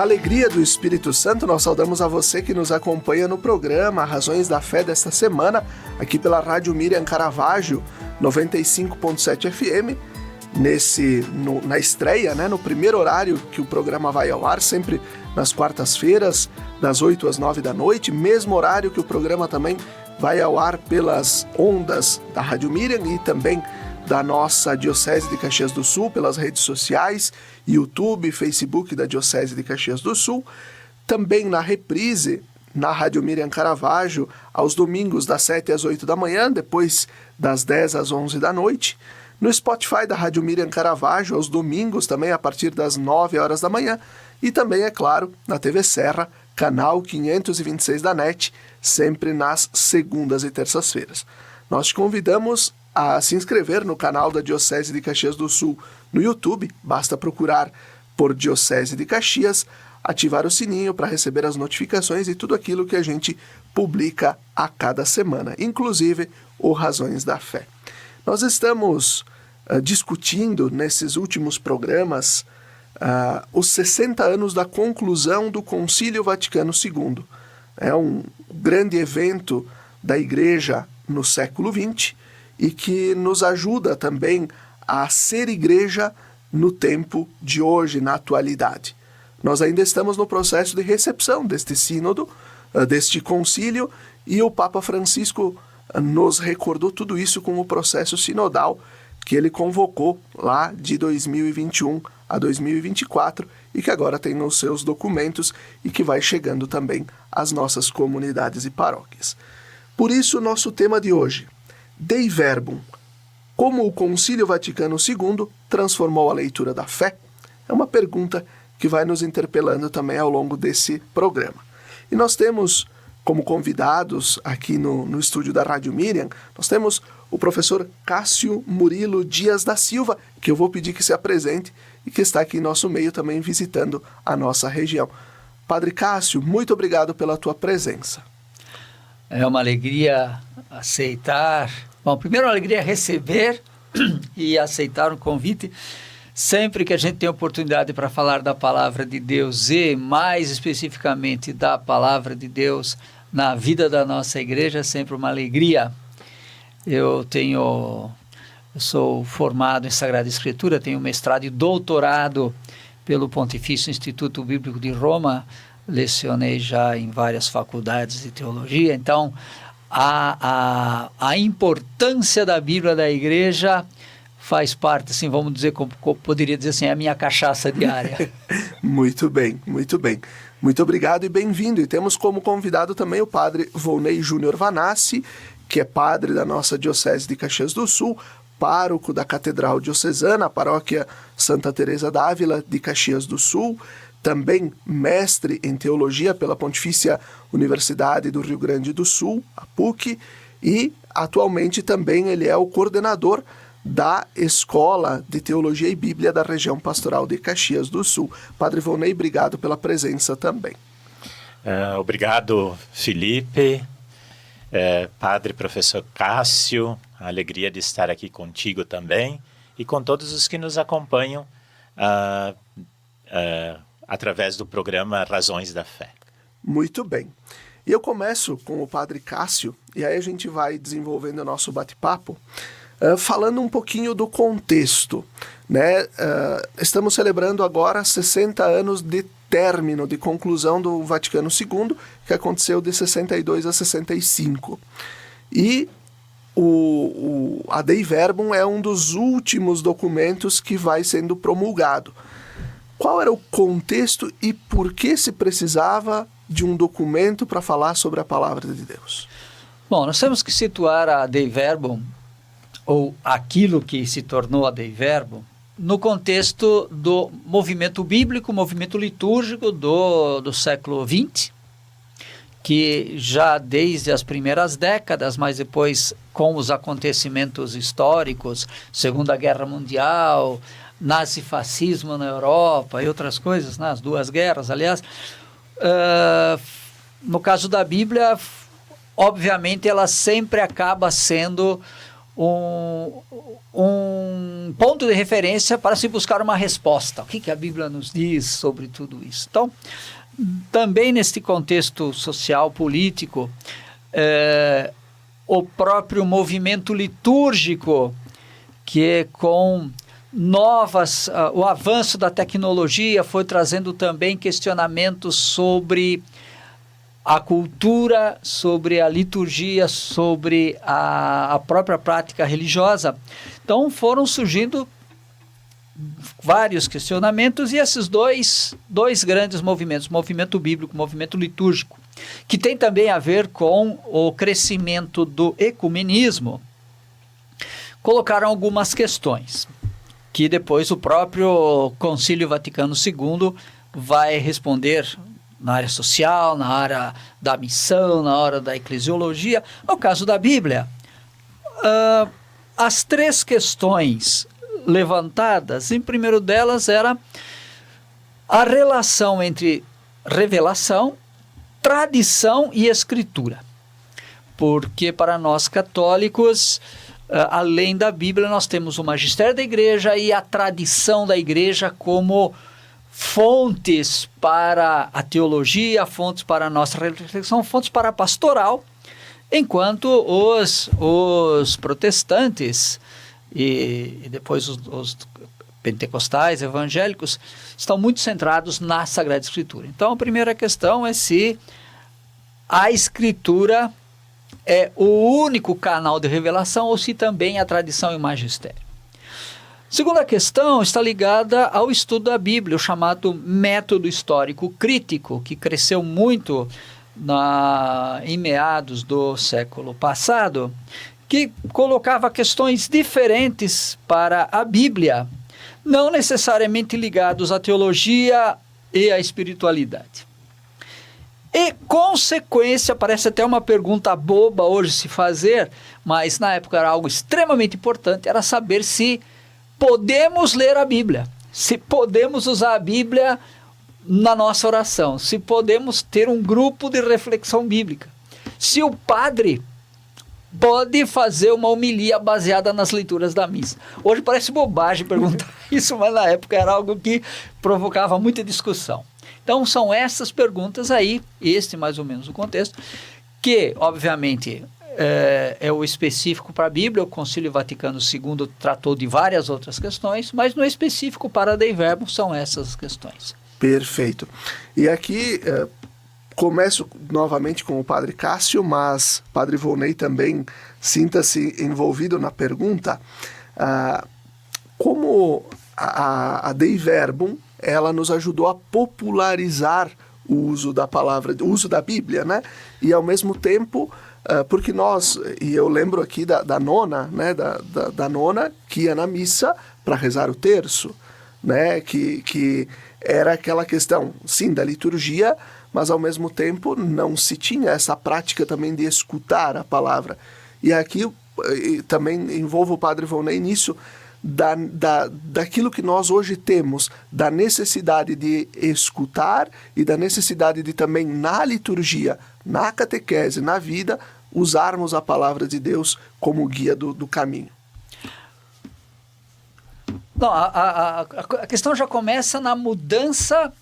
alegria do Espírito Santo, nós saudamos a você que nos acompanha no programa Razões da Fé desta semana, aqui pela Rádio Miriam Caravaggio, 95.7 FM, na estreia, no primeiro horário que o programa vai ao ar, sempre nas quartas-feiras, das 8 às 9 da noite, mesmo horário que o programa também vai ao ar pelas ondas da Rádio Miriam e também da nossa Diocese de Caxias do Sul, pelas redes sociais, YouTube, Facebook da Diocese de Caxias do Sul, também na reprise, na Rádio Miriam Caravaggio, aos domingos das 7 às 8 da manhã, depois das 10 às 11 da noite, no Spotify da Rádio Miriam Caravaggio, aos domingos também a partir das 9 horas da manhã, e também, é claro, na TV Serra, canal 526 da NET, sempre nas segundas e terças-feiras. Nós te convidamos a se inscrever no canal da Diocese de Caxias do Sul no YouTube, basta procurar por Diocese de Caxias, ativar o sininho para receber as notificações e tudo aquilo que a gente publica a cada semana, inclusive o Razões da Fé. Nós estamos discutindo nesses últimos programas os 60 anos da conclusão do Concílio Vaticano II. É um grande evento da Igreja no século XX, e que nos ajuda também a ser igreja no tempo de hoje, na atualidade. Nós ainda estamos no processo de recepção deste sínodo, deste concílio, e o Papa Francisco nos recordou tudo isso com o processo sinodal que ele convocou lá de 2021 a 2024 e que agora tem nos seus documentos e que vai chegando também às nossas comunidades e paróquias. Por isso, o nosso tema de hoje, Dei Verbum, como o Concílio Vaticano II transformou a leitura da fé? É uma pergunta que vai nos interpelando também ao longo desse programa. E nós temos como convidados aqui no estúdio da Rádio Miriam, nós temos o professor Cássio Murilo Dias da Silva, que eu vou pedir que se apresente e que está aqui em nosso meio também visitando a nossa região. Padre Cássio, muito obrigado pela tua presença. É uma alegria aceitar. Bom, primeiro uma alegria receber e aceitar o convite. Sempre que a gente tem oportunidade para falar da palavra de Deus e mais especificamente da palavra de Deus na vida da nossa igreja, é sempre uma alegria. Eu sou formado em Sagrada Escritura, tenho mestrado e doutorado pelo Pontifício Instituto Bíblico de Roma, lecionei já em várias faculdades de teologia, então a importância da Bíblia da igreja faz parte, assim, vamos dizer, como poderia dizer assim, é a minha cachaça diária. Muito bem, muito bem. Muito obrigado e bem-vindo. E temos como convidado também o padre Volney Júnior Vanassi, que é padre da nossa Diocese de Caxias do Sul, pároco da Catedral Diocesana, a paróquia Santa Teresa d'Ávila de Caxias do Sul, também mestre em teologia pela Pontifícia Universidade do Rio Grande do Sul, a PUC, e atualmente também ele é o coordenador da Escola de Teologia e Bíblia da região pastoral de Caxias do Sul. Padre Volney, obrigado pela presença também. Obrigado, Felipe. Padre Professor Cássio, a alegria de estar aqui contigo também e com todos os que nos acompanham através do programa Razões da Fé. Muito bem. E eu começo com o Padre Cássio, e aí a gente vai desenvolvendo o nosso bate-papo, falando um pouquinho do contexto. Estamos celebrando agora 60 anos de término, de conclusão do Vaticano II, que aconteceu de 62 a 65. E a Dei Verbum é um dos últimos documentos que vai sendo promulgado. Qual era o contexto e por que se precisava de um documento para falar sobre a palavra de Deus? Bom, nós temos que situar a Dei Verbum, ou aquilo que se tornou a Dei Verbum, no contexto do movimento bíblico, movimento litúrgico do século XX, que já desde as primeiras décadas, mas depois com os acontecimentos históricos, Segunda Guerra Mundial, nazifascismo na Europa e outras coisas, as duas guerras, aliás, no caso da Bíblia, obviamente ela sempre acaba sendo um ponto de referência para se buscar uma resposta. O que a Bíblia nos diz sobre tudo isso? Então, também neste contexto social, político, o próprio movimento litúrgico, que é com o avanço da tecnologia foi trazendo também questionamentos sobre a cultura, sobre a liturgia, sobre a própria prática religiosa. Então foram surgindo vários questionamentos e esses dois grandes movimentos, movimento bíblico, movimento litúrgico, que tem também a ver com o crescimento do ecumenismo, colocaram algumas questões que depois o próprio Concílio Vaticano II vai responder na área social, na área da missão, na área da eclesiologia. No caso da Bíblia, as três questões levantadas, em primeiro delas era a relação entre revelação, tradição e escritura. Porque para nós católicos, além da Bíblia, nós temos o magistério da igreja e a tradição da igreja como fontes para a teologia, fontes para a nossa reflexão, fontes para a pastoral, enquanto os protestantes e depois os pentecostais, evangélicos, estão muito centrados na Sagrada Escritura. Então, a primeira questão é se a Escritura é o único canal de revelação ou se também a tradição e o magistério. Segunda questão está ligada ao estudo da Bíblia, o chamado método histórico crítico, que cresceu muito em meados do século passado, que colocava questões diferentes para a Bíblia, não necessariamente ligados à teologia e à espiritualidade. E, consequência, parece até uma pergunta boba hoje se fazer, mas na época era algo extremamente importante, era saber se podemos ler a Bíblia, se podemos usar a Bíblia na nossa oração, se podemos ter um grupo de reflexão bíblica, se o padre pode fazer uma homilia baseada nas leituras da missa. Hoje parece bobagem perguntar isso, mas na época era algo que provocava muita discussão. Então são essas perguntas aí, este mais ou menos o contexto, que obviamente é o específico para a Bíblia. O Concílio Vaticano II tratou de várias outras questões, mas no específico para Dei Verbum são essas questões. Perfeito. E aqui começo novamente com o Padre Cássio, mas Padre Volney também sinta-se envolvido na pergunta. Como a Dei Verbum, ela nos ajudou a popularizar o uso da palavra, o uso da Bíblia, né? E ao mesmo tempo, porque nós, e eu lembro aqui da nona, né? Da nona que ia na missa para rezar o terço, né? Que era aquela questão, sim, da liturgia, mas ao mesmo tempo não se tinha essa prática também de escutar a palavra. E aqui também envolvo o Padre Volney nisso, daquilo que nós hoje temos, da necessidade de escutar e da necessidade de também na liturgia, na catequese, na vida, usarmos a palavra de Deus como guia do caminho. Não, a questão já começa na mudança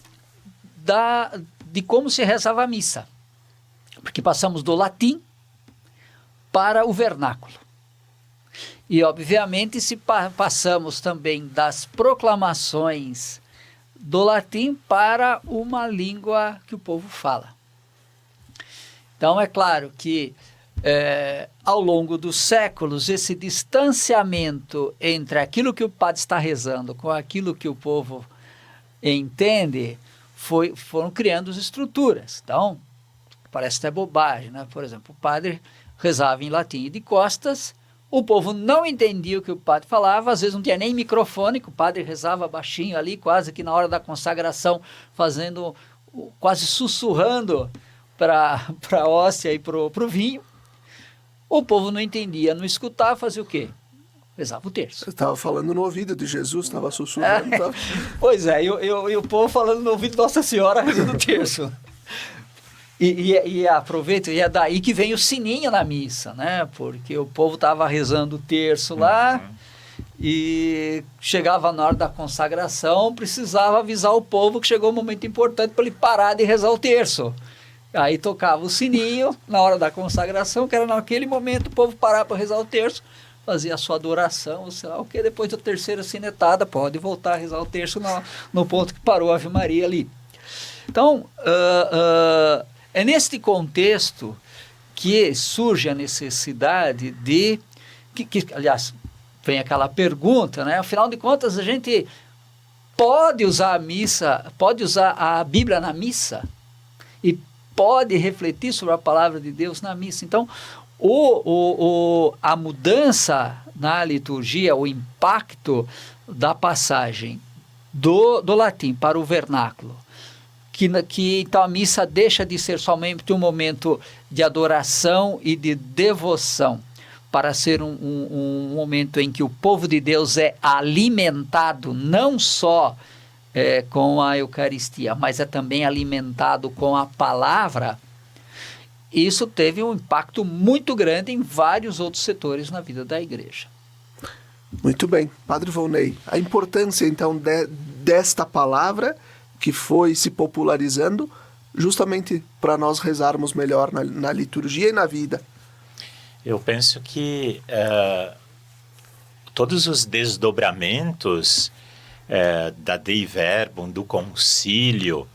de como se rezava a missa, porque passamos do latim para o vernáculo. E, obviamente, se passamos também das proclamações do latim para uma língua que o povo fala. Então, é claro que, ao longo dos séculos, esse distanciamento entre aquilo que o padre está rezando com aquilo que o povo entende, foram criando as estruturas. Então, parece até bobagem, né? Por exemplo, o padre rezava em latim e de costas, o povo não entendia o que o padre falava, às vezes não tinha nem microfone, que o padre rezava baixinho ali, quase que na hora da consagração, quase sussurrando para a hóstia e para o vinho. O povo não entendia, não escutava, fazia o quê? Rezava o terço. Você estava falando no ouvido de Jesus, estava sussurrando. Pois é, e o povo falando no ouvido de Nossa Senhora rezando o terço. E aproveito, e é daí que vem o sininho na missa, né? Porque o povo estava rezando o terço lá, e chegava na hora da consagração, precisava avisar o povo que chegou um momento importante para ele parar de rezar o terço. Aí tocava o sininho na hora da consagração, que era naquele momento o povo parava para rezar o terço, fazia a sua adoração, ou sei lá o que, depois da terceira sinetada pode voltar a rezar o terço no ponto que parou a Ave Maria ali. Então, é neste contexto que surge a necessidade de, aliás, vem aquela pergunta, né? Afinal de contas, a gente pode usar a missa, pode usar a Bíblia na missa e pode refletir sobre a palavra de Deus na missa. Então, a mudança na liturgia, o impacto da passagem do latim para o vernáculo, que então a missa deixa de ser somente um momento de adoração e de devoção, para ser um momento em que o povo de Deus é alimentado não só com a Eucaristia, mas é também alimentado com a palavra. Isso teve um impacto muito grande em vários outros setores na vida da igreja. Muito bem. Padre Volney, a importância então desta palavra que foi se popularizando justamente para nós rezarmos melhor na liturgia e na vida. Eu penso que todos os desdobramentos da Dei Verbum, do concílio,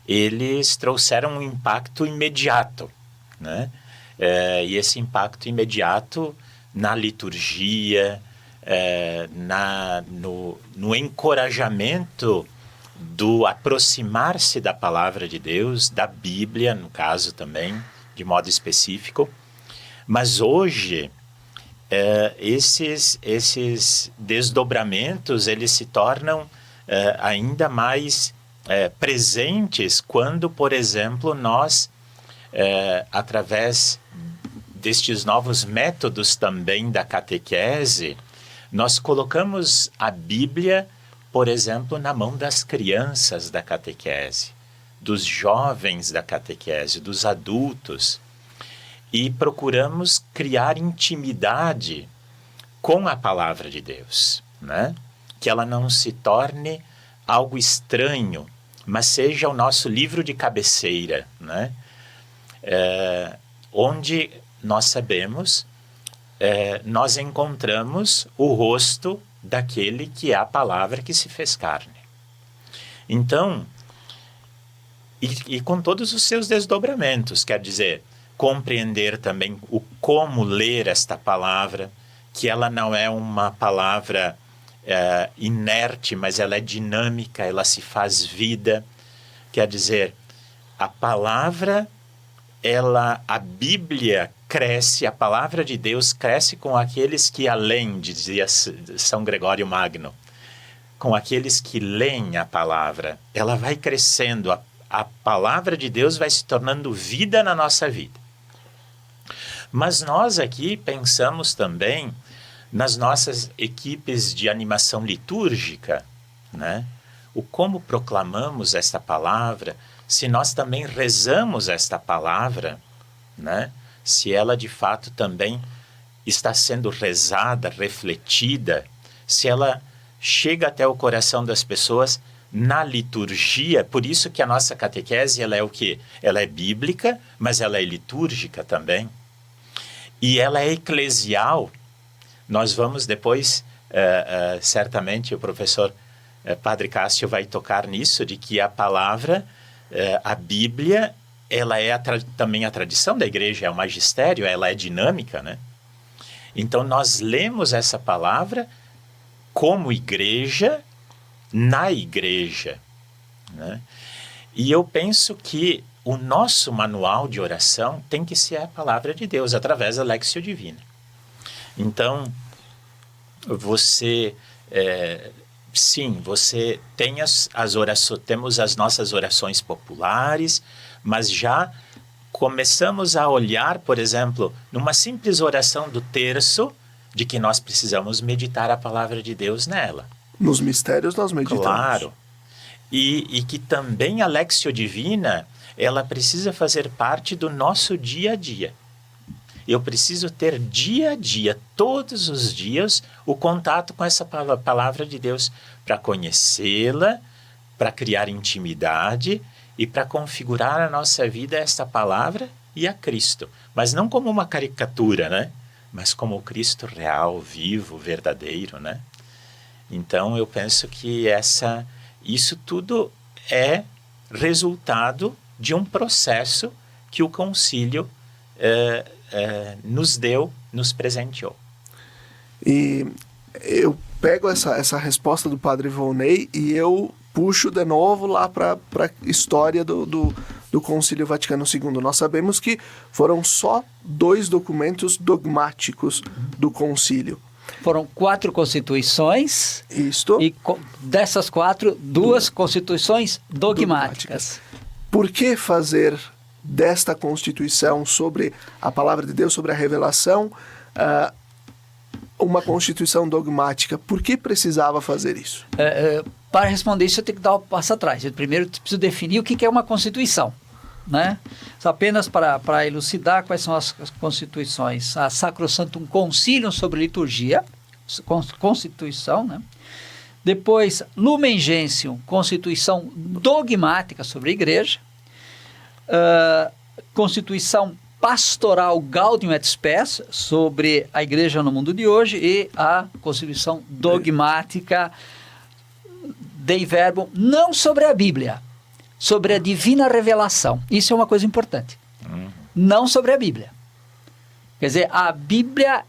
eles trouxeram um impacto imediato, né? E esse impacto imediato na liturgia, no encorajamento do aproximar-se da palavra de Deus, da Bíblia, no caso também, de modo específico. Mas hoje, esses desdobramentos, eles se tornam ainda mais presentes quando, por exemplo, nós, através destes novos métodos também da catequese, nós colocamos a Bíblia, por exemplo, na mão das crianças da catequese, dos jovens da catequese, dos adultos, e procuramos criar intimidade com a palavra de Deus, né? Que ela não se torne algo estranho, mas seja o nosso livro de cabeceira, né? Onde nós sabemos, nós encontramos o rosto daquele que é a palavra que se fez carne. Então, e com todos os seus desdobramentos, quer dizer, compreender também o como ler esta palavra, que ela não é uma palavra inerte, mas ela é dinâmica, ela se faz vida. Quer dizer, a palavra, a Bíblia cresce, a palavra de Deus cresce com aqueles que além, dizia São Gregório Magno, com aqueles que leem a palavra. Ela vai crescendo, a palavra de Deus vai se tornando vida na nossa vida. Mas nós aqui pensamos também nas nossas equipes de animação litúrgica, né? O como proclamamos esta palavra, se nós também rezamos esta palavra, né? Se ela de fato também está sendo rezada, refletida, se ela chega até o coração das pessoas na liturgia. Por isso que a nossa catequese, ela é o quê? Ela é bíblica, mas ela é litúrgica também. E ela é eclesial. Nós vamos depois, certamente o professor Padre Cássio vai tocar nisso, de que a palavra, a Bíblia, ela é também a tradição da igreja, é o magistério, ela é dinâmica, né? Então nós lemos essa palavra como igreja, na igreja, né? E eu penso que o nosso manual de oração tem que ser a palavra de Deus, através da Lectio Divina. Então, você, sim, você tem temos as nossas orações populares, mas já começamos a olhar, por exemplo, numa simples oração do terço, de que nós precisamos meditar a palavra de Deus nela. Nos mistérios nós meditamos. Claro. E que também a Lectio Divina, ela precisa fazer parte do nosso dia a dia. Eu preciso ter dia a dia, todos os dias, o contato com essa palavra de Deus para conhecê-la, para criar intimidade e para configurar a nossa vida a esta palavra e a Cristo. Mas não como uma caricatura, né? Mas como o Cristo real, vivo, verdadeiro, né? Então, eu penso que isso tudo é resultado de um processo que o concílio nos presenteou. E eu pego essa resposta do Padre Volney e eu puxo de novo lá para a história do Concílio Vaticano II. Nós sabemos que foram só 2 documentos dogmáticos do concílio. Foram 4 constituições. Isto. E dessas 4, 2 constituições dogmáticas. Por que fazer desta Constituição sobre a palavra de Deus, sobre a revelação, uma Constituição dogmática? Por que precisava fazer isso? Para responder isso, eu tenho que dar um passo atrás. Eu primeiro preciso definir o que é uma Constituição, né? Só apenas para elucidar quais são as constituições. A Sacrosanctum Concilium sobre liturgia, Constituição, né? Depois, Lumen Gentium, Constituição dogmática sobre a Igreja. Constituição Pastoral Gaudium et Spes, sobre a Igreja no mundo de hoje, e a Constituição dogmática Dei Verbum, não sobre a Bíblia, sobre a divina revelação. Isso é uma coisa importante. Não sobre a Bíblia. Quer dizer, a Bíblia,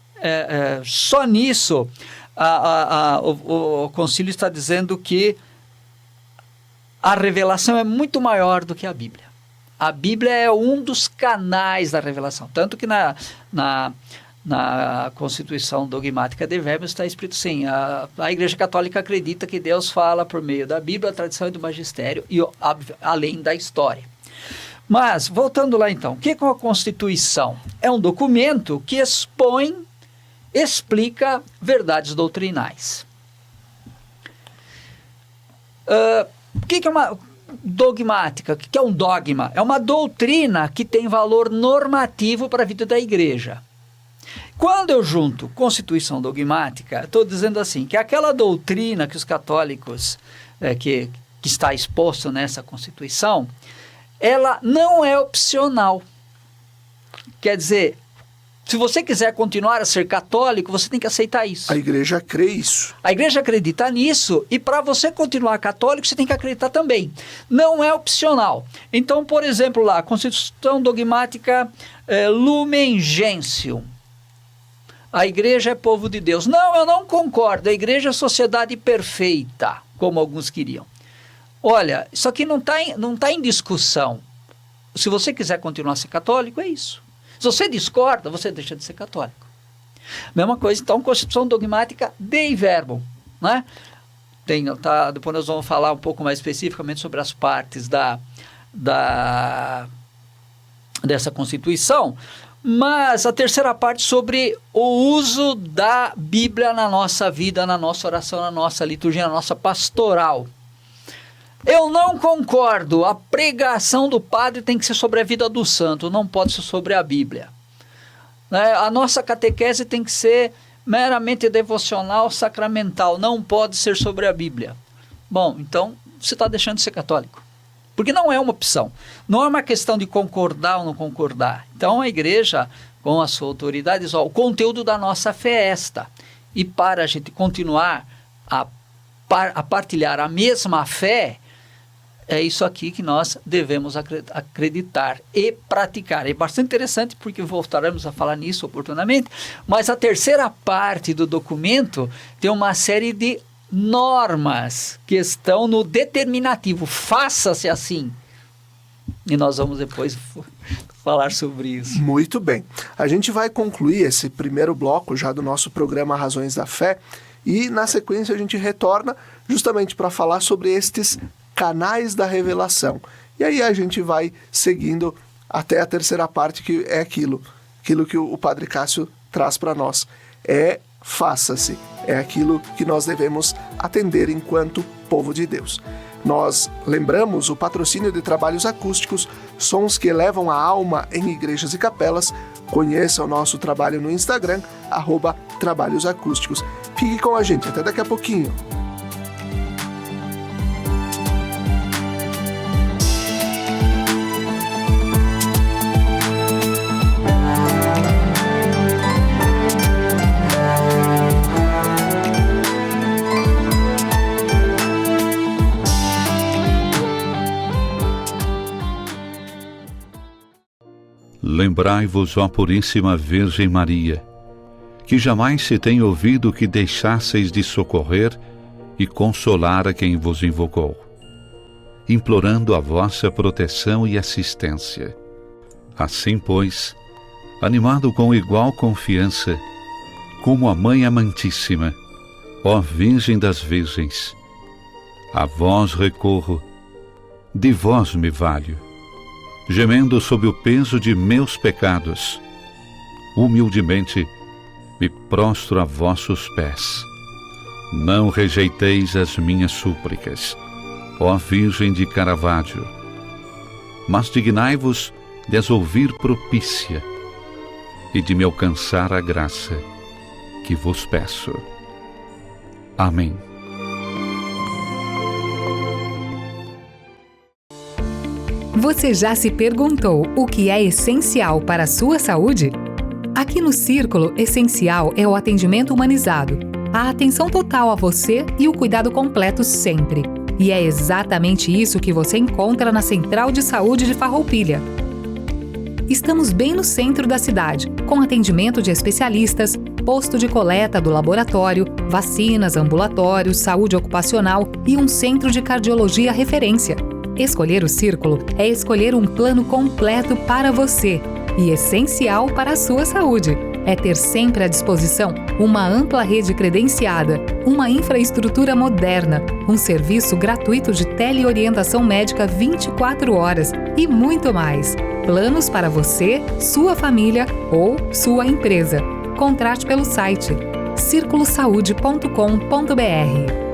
só nisso, o concílio está dizendo que a revelação é muito maior do que a Bíblia. A Bíblia é um dos canais da revelação. Tanto que na Constituição Dogmática de Verbum está escrito assim: a Igreja Católica acredita que Deus fala por meio da Bíblia, da tradição e do magistério, e além da história. Mas, voltando lá então, o que é uma Constituição? É um documento que explica verdades doutrinais. O que é uma dogmática? O que é um dogma? É uma doutrina que tem valor normativo para a vida da Igreja. Quando eu junto Constituição dogmática, estou dizendo assim, que aquela doutrina que os católicos, que está exposto nessa Constituição, ela não é opcional. Quer dizer, se você quiser continuar a ser católico, você tem que aceitar isso. A Igreja crê isso. A Igreja acredita nisso, e para você continuar católico, você tem que acreditar também. Não é opcional. Então, por exemplo, lá, Constituição dogmática Lumen Gentium. A Igreja é povo de Deus. Não, eu não concordo. A Igreja é sociedade perfeita, como alguns queriam. Olha, isso aqui não tá em discussão. Se você quiser continuar a ser católico, é isso. Se você discorda, você deixa de ser católico. Mesma coisa, então, Constituição dogmática Dei Verbum, né? Depois nós vamos falar um pouco mais especificamente sobre as partes dessa Constituição, mas a terceira parte sobre o uso da Bíblia na nossa vida, na nossa oração, na nossa liturgia, na nossa pastoral. Eu não concordo, a pregação do padre tem que ser sobre a vida do santo, não pode ser sobre a Bíblia. A nossa catequese tem que ser meramente devocional, sacramental, não pode ser sobre a Bíblia. Bom, então você está deixando de ser católico, porque não é uma opção, não é uma questão de concordar ou não concordar. Então a Igreja, com a sua autoridade, diz, o conteúdo da nossa fé é esta, e para a gente continuar a partilhar a mesma fé, é isso aqui que nós devemos acreditar e praticar. É bastante interessante porque voltaremos a falar nisso oportunamente, mas a terceira parte do documento tem uma série de normas que estão no determinativo. Faça-se assim. E nós vamos depois falar sobre isso. Muito bem. A gente vai concluir esse primeiro bloco já do nosso programa Razões da Fé e na sequência a gente retorna justamente para falar sobre estes canais da revelação. E aí a gente vai seguindo até a terceira parte, que é aquilo que o Padre Cássio traz para nós. Faça-se. É aquilo que nós devemos atender enquanto povo de Deus. Nós lembramos o patrocínio de trabalhos acústicos, sons que elevam a alma em igrejas e capelas. Conheça o nosso trabalho no Instagram, @trabalhosacústicos. Fique com a gente, até daqui a pouquinho. Lembrai-vos, ó Puríssima Virgem Maria, que jamais se tem ouvido que deixasseis de socorrer e consolar a quem vos invocou, implorando a vossa proteção e assistência. Assim, pois, animado com igual confiança, como a Mãe Amantíssima, ó Virgem das Virgens, a vós recorro, de vós me valho, gemendo sob o peso de meus pecados, humildemente me prostro a vossos pés. Não rejeiteis as minhas súplicas, ó Virgem de Caravaggio, mas dignai-vos de as ouvir propícia e de me alcançar a graça que vos peço. Amém. Você já se perguntou o que é essencial para a sua saúde? Aqui no Círculo, essencial é o atendimento humanizado, a atenção total a você e o cuidado completo sempre. E é exatamente isso que você encontra na Central de Saúde de Farroupilha. Estamos bem no centro da cidade, com atendimento de especialistas, posto de coleta do laboratório, vacinas, ambulatórios, saúde ocupacional e um centro de cardiologia referência. Escolher o Círculo é escolher um plano completo para você e essencial para a sua saúde. É ter sempre à disposição uma ampla rede credenciada, uma infraestrutura moderna, um serviço gratuito de teleorientação médica 24 horas e muito mais. Planos para você, sua família ou sua empresa. Contrate pelo site circulosaude.com.br.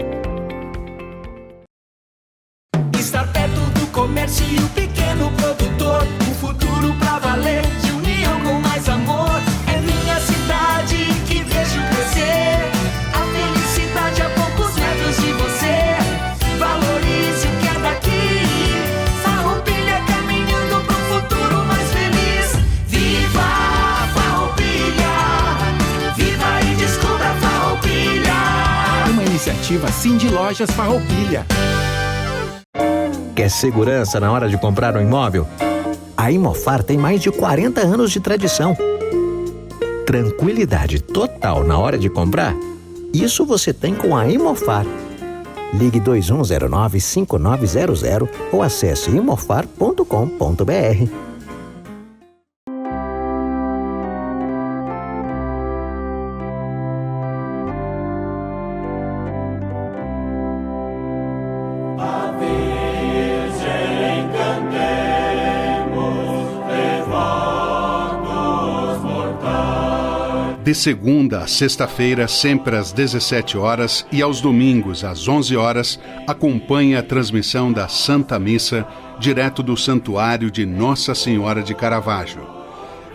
Estar perto do comércio e o pequeno produtor, o futuro pra valer, de união com mais amor. É minha cidade que vejo crescer, a felicidade a poucos metros de você. Valorize o que é daqui, Farroupilha caminhando pro futuro mais feliz. Viva Farroupilha, viva e descubra Farroupilha. Uma iniciativa Cindy Lojas Farroupilha. Quer segurança na hora de comprar um imóvel? A Imofar tem mais de 40 anos de tradição. Tranquilidade total na hora de comprar? Isso você tem com a Imofar. Ligue 2109-5900 ou acesse imofar.com.br. De segunda a sexta-feira, sempre às 17 horas e aos domingos às 11 horas, acompanhe a transmissão da Santa Missa direto do Santuário de Nossa Senhora de Caravaggio.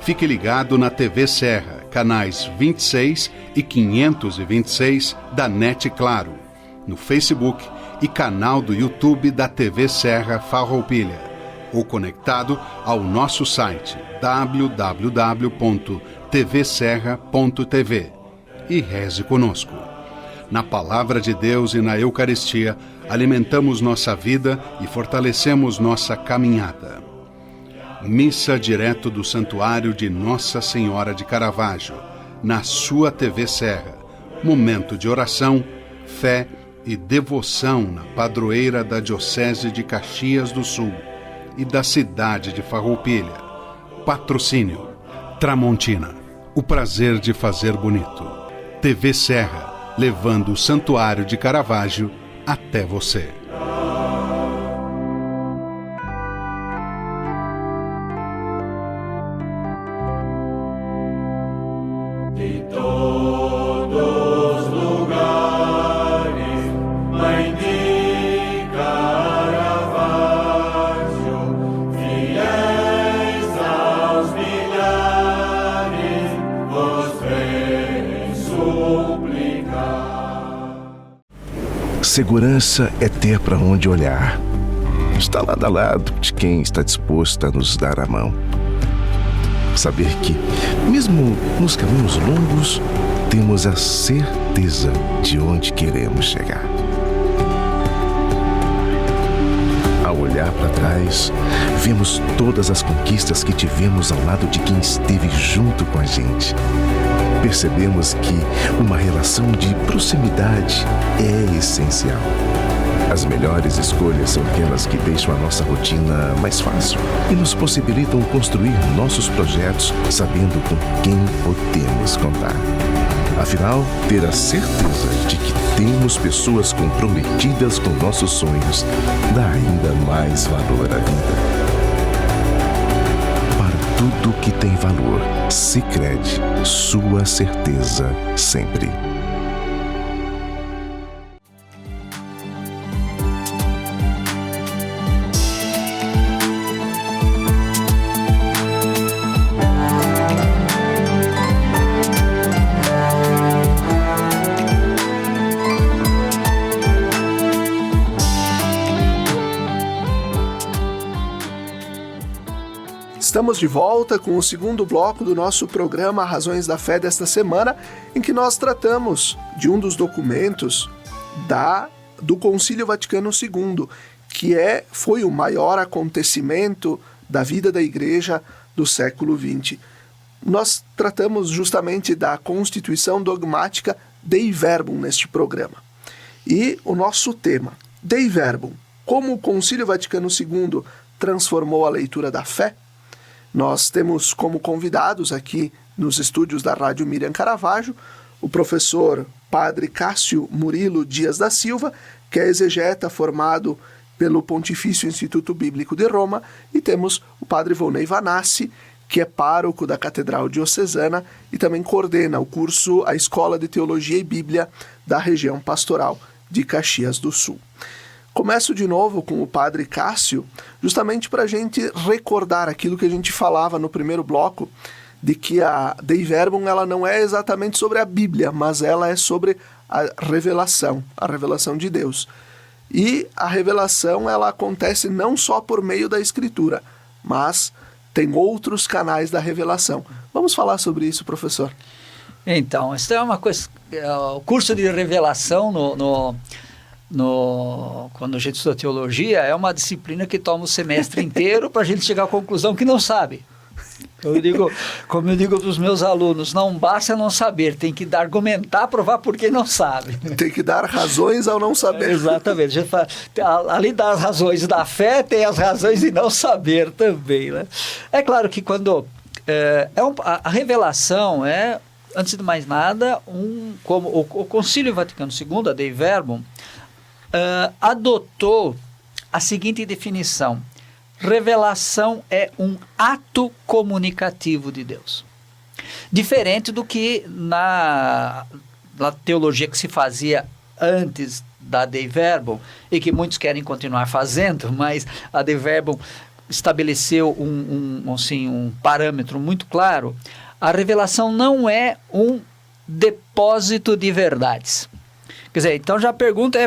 Fique ligado na TV Serra, canais 26 e 526 da NET Claro, no Facebook e canal do YouTube da TV Serra Farroupilha, ou conectado ao nosso site www.tvserra.tv e reze conosco. Na Palavra de Deus e na Eucaristia, alimentamos nossa vida e fortalecemos nossa caminhada. Missa direto do Santuário de Nossa Senhora de Caravaggio, na sua TV Serra. Momento de oração, fé e devoção na padroeira da Diocese de Caxias do Sul e da cidade de Farroupilha. Patrocínio Tramontina, o prazer de fazer bonito. TV Serra, levando o Santuário de Caravaggio até você. De todos os lugares, Mãe de Caravaggio. Segurança é ter para onde olhar. Está lado a lado de quem está disposto a nos dar a mão. Saber que, mesmo nos caminhos longos, temos a certeza de onde queremos chegar. Ao olhar para trás, vemos todas as conquistas que tivemos ao lado de quem esteve junto com a gente. Percebemos que uma relação de proximidade é essencial. As melhores escolhas são aquelas que deixam a nossa rotina mais fácil e nos possibilitam construir nossos projetos sabendo com quem podemos contar. Afinal, ter a certeza de que temos pessoas comprometidas com nossos sonhos dá ainda mais valor à vida. Para tudo que tem valor, Sicredi, sua certeza sempre. Estamos de volta com o segundo bloco do nosso programa Razões da Fé desta semana, em que nós tratamos de um dos documentos do Concílio Vaticano II, que foi o maior acontecimento da vida da Igreja do século XX. Nós tratamos justamente da Constituição Dogmática Dei Verbum neste programa. E o nosso tema, Dei Verbum, como o Concílio Vaticano II transformou a leitura da fé. Nós temos como convidados aqui nos estúdios da Rádio Miriam Caravaggio o professor Padre Cássio Murilo Dias da Silva, que é exegeta formado pelo Pontifício Instituto Bíblico de Roma, e temos o Padre Volney Vanassi, que é pároco da Catedral Diocesana e também coordena o curso A Escola de Teologia e Bíblia da região pastoral de Caxias do Sul. Começo de novo com o Padre Cássio, justamente para a gente recordar aquilo que a gente falava no primeiro bloco, de que a Dei Verbum ela não é exatamente sobre a Bíblia, mas ela é sobre a revelação de Deus. E a revelação ela acontece não só por meio da Escritura, mas tem outros canais da revelação. Vamos falar sobre isso, professor? Então, isso é uma coisa... O curso de revelação quando a gente estuda teologia, é uma disciplina que toma o semestre inteiro para a gente chegar à conclusão que não sabe. Como eu digo para os meus alunos, não basta não saber, tem que argumentar, provar por que não sabe. Tem que dar razões ao não saber. Exatamente. A gente fala, além das razões da fé, tem as razões de não saber também, né? É claro que quando... a revelação é, antes de mais nada, como o Concílio Vaticano II, a Dei Verbum, adotou a seguinte definição: revelação é um ato comunicativo de Deus. Diferente do que na teologia que se fazia antes da Dei Verbum, e que muitos querem continuar fazendo, mas a Dei Verbum estabeleceu um parâmetro muito claro. A revelação não é um depósito de verdades. Quer dizer, então já a pergunta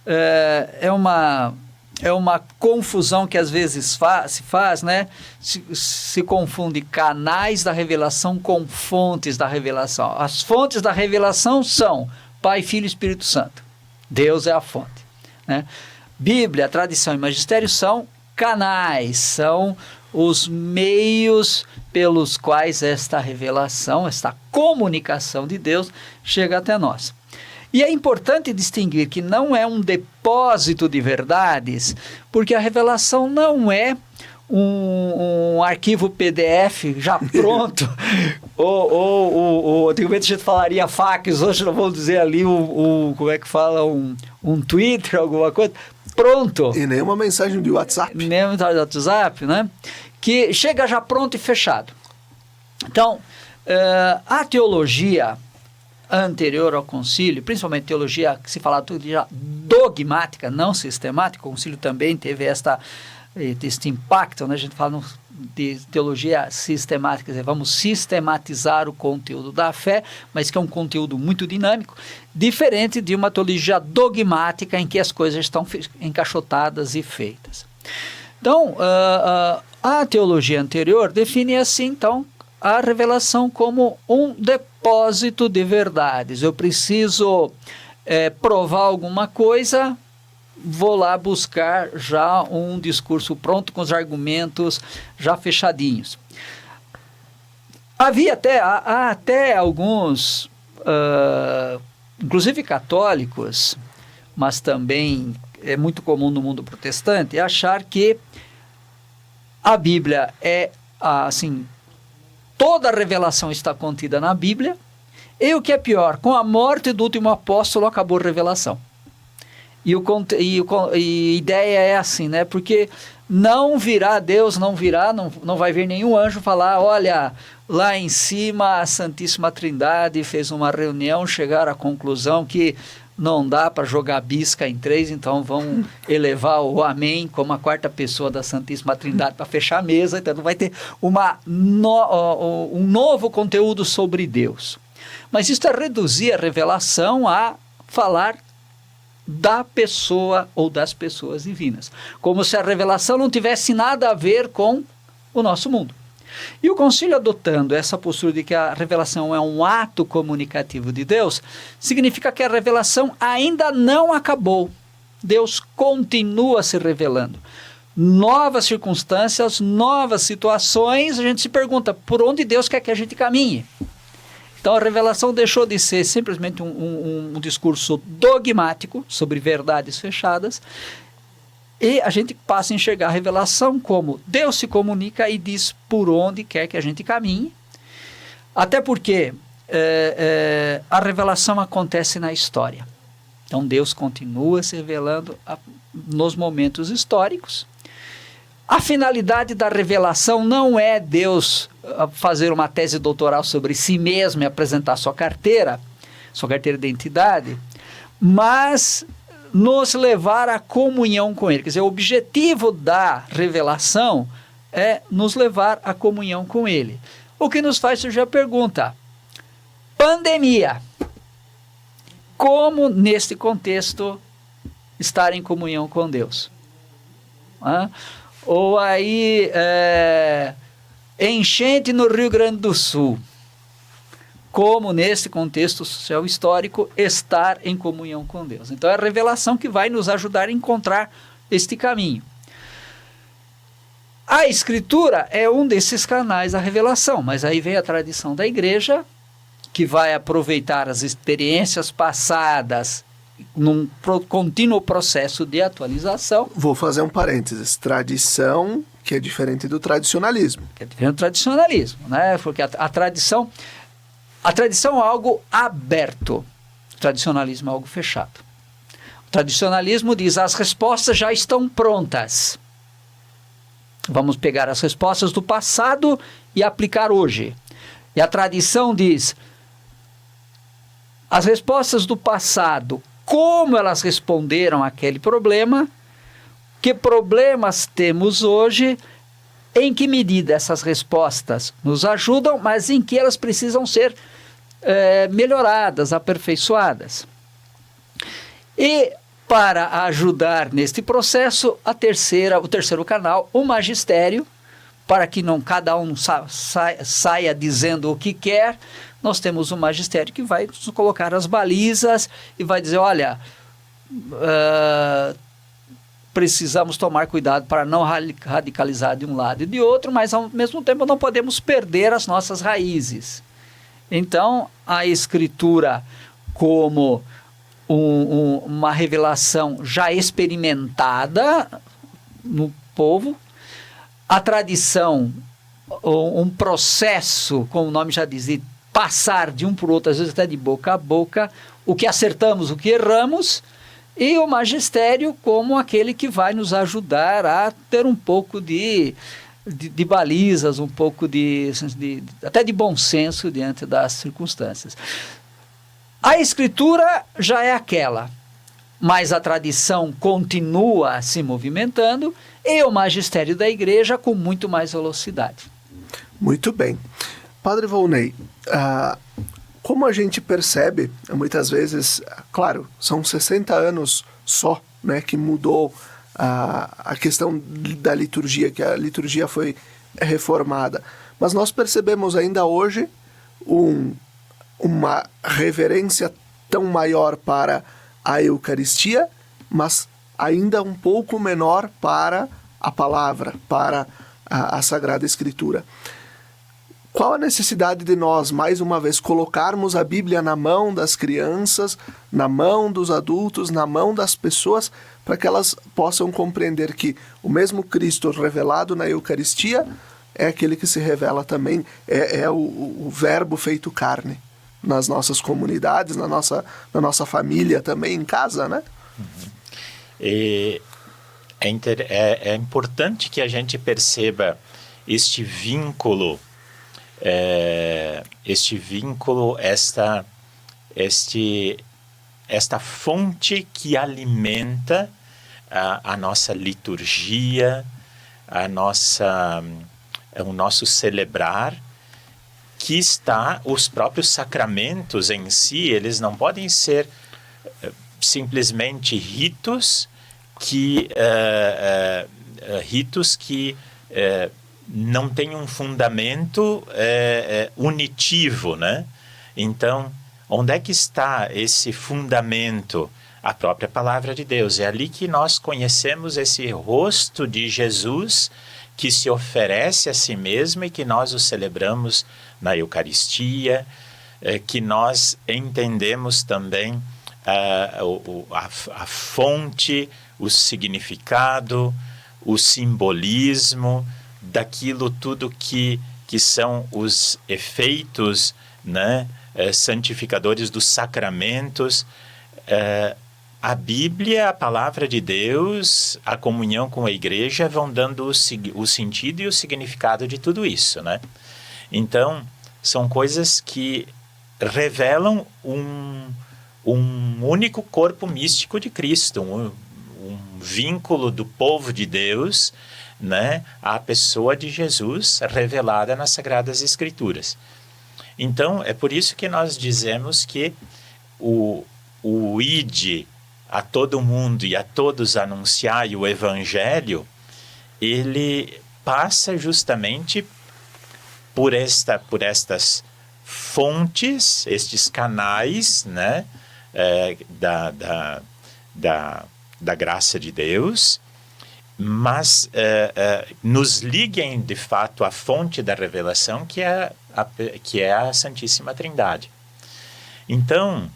é uma confusão que às vezes se faz, né? Se confunde canais da revelação com fontes da revelação. As fontes da revelação são Pai, Filho e Espírito Santo. Deus é a fonte, né? Bíblia, tradição e magistério são canais, são os meios pelos quais esta revelação, esta comunicação de Deus chega até nós. E é importante distinguir que não é um depósito de verdades, porque a revelação não é um arquivo PDF já pronto, ou antigamente a gente falaria fax, hoje não vamos dizer ali como é que fala, um Twitter, alguma coisa, pronto. E nem uma mensagem de WhatsApp. Nem uma mensagem de WhatsApp, né? Que chega já pronto e fechado. Então, a teologia anterior ao concílio, principalmente teologia que se fala teologia dogmática, não sistemática, o concílio também teve esta este impacto, né? A gente fala de teologia sistemática, quer dizer, vamos sistematizar o conteúdo da fé, mas que é um conteúdo muito dinâmico, diferente de uma teologia dogmática em que as coisas estão encaixotadas e feitas. Então, a teologia anterior define assim, então, a revelação como um depósito de verdades. Eu preciso provar alguma coisa, vou lá buscar já um discurso pronto, com os argumentos já fechadinhos. Havia até alguns, inclusive católicos, mas também é muito comum no mundo protestante, achar que a Bíblia assim, toda a revelação está contida na Bíblia, e o que é pior, com a morte do último apóstolo acabou a revelação. E a ideia é assim, né? Porque não virá Deus, não vai vir nenhum anjo falar, olha, lá em cima a Santíssima Trindade fez uma reunião, chegaram à conclusão que não dá para jogar bisca em 3, então vão elevar o amém como a quarta pessoa da Santíssima Trindade para fechar a mesa, então vai ter um novo conteúdo sobre Deus. Mas isso é reduzir a revelação a falar da pessoa ou das pessoas divinas, como se a revelação não tivesse nada a ver com o nosso mundo. E o Concílio, adotando essa postura de que a revelação é um ato comunicativo de Deus, significa que a revelação ainda não acabou. Deus continua se revelando. Novas circunstâncias, novas situações, a gente se pergunta, por onde Deus quer que a gente caminhe? Então a revelação deixou de ser simplesmente um discurso dogmático sobre verdades fechadas, e a gente passa a enxergar a revelação como Deus se comunica e diz por onde quer que a gente caminhe, até porque a revelação acontece na história. Então Deus continua se revelando nos momentos históricos. A finalidade da revelação não é Deus fazer uma tese doutoral sobre si mesmo e apresentar sua carteira de identidade, mas nos levar à comunhão com Ele. Quer dizer, o objetivo da revelação é nos levar à comunhão com Ele. O que nos faz surgir a pergunta: pandemia, como neste contexto estar em comunhão com Deus? Ou aí, enchente no Rio Grande do Sul, como nesse contexto social histórico estar em comunhão com Deus. Então é a revelação que vai nos ajudar a encontrar este caminho. A Escritura é um desses canais da revelação, mas aí vem a tradição da igreja, que vai aproveitar as experiências passadas num contínuo processo de atualização. Vou fazer um parênteses. Tradição, que é diferente do tradicionalismo. Que é diferente do tradicionalismo, né? Porque a tradição é algo aberto. O tradicionalismo é algo fechado. O tradicionalismo diz, as respostas já estão prontas. Vamos pegar as respostas do passado e aplicar hoje. E a tradição diz, as respostas do passado, como elas responderam àquele problema, que problemas temos hoje, em que medida essas respostas nos ajudam, mas em que elas precisam ser melhoradas, aperfeiçoadas. E para ajudar neste processo, o terceiro canal, o magistério, para que não cada um saia dizendo o que quer, nós temos um magistério que vai nos colocar as balizas e vai dizer, olha, precisamos tomar cuidado para não radicalizar de um lado e de outro, mas ao mesmo tempo não podemos perder as nossas raízes. Então, a Escritura como uma revelação já experimentada no povo, a tradição, um processo, como o nome já diz, de passar de um para o outro, às vezes até de boca a boca, o que acertamos, o que erramos, e o magistério como aquele que vai nos ajudar a ter um pouco de balizas, um pouco até de bom senso diante das circunstâncias. A Escritura já é aquela. mas a tradição continua se movimentando, e o magistério da igreja com muito mais velocidade. Muito bem. Padre Volney, como a gente percebe, muitas vezes, claro, são 60 anos só, né, que mudou a questão da liturgia, que a liturgia foi reformada, mas nós percebemos ainda hoje uma reverência tão maior para a Eucaristia, mas ainda um pouco menor para a palavra, para a Sagrada Escritura. Qual a necessidade de nós, mais uma vez, colocarmos a Bíblia na mão das crianças, na mão dos adultos, na mão das pessoas, para que elas possam compreender que o mesmo Cristo revelado na Eucaristia é aquele que se revela também, é o Verbo feito carne nas nossas comunidades, na nossa família também, em casa, né? É importante que a gente perceba este vínculo, esta fonte que alimenta a nossa liturgia, o nosso celebrar, que está os próprios sacramentos em si. Eles não podem ser simplesmente ritos que não têm um fundamento unitivo, né? Então, onde é que está esse fundamento? A própria palavra de Deus. É ali que nós conhecemos esse rosto de Jesus que se oferece a si mesmo e que nós o celebramos na Eucaristia, que nós entendemos também a fonte, o significado, o simbolismo daquilo tudo que são os efeitos, né, santificadores dos sacramentos. A Bíblia, a palavra de Deus, a comunhão com a igreja vão dando o sentido e o significado de tudo isso, né? Então, são coisas que revelam um único corpo místico de Cristo, um vínculo do povo de Deus, né, à pessoa de Jesus revelada nas Sagradas Escrituras. Então, é por isso que nós dizemos que o ide a todo mundo e a todos anunciai o Evangelho, ele passa justamente por estas fontes, estes canais, né, da graça de Deus, mas nos liguem de fato à fonte da revelação, que é a Santíssima Trindade. Então,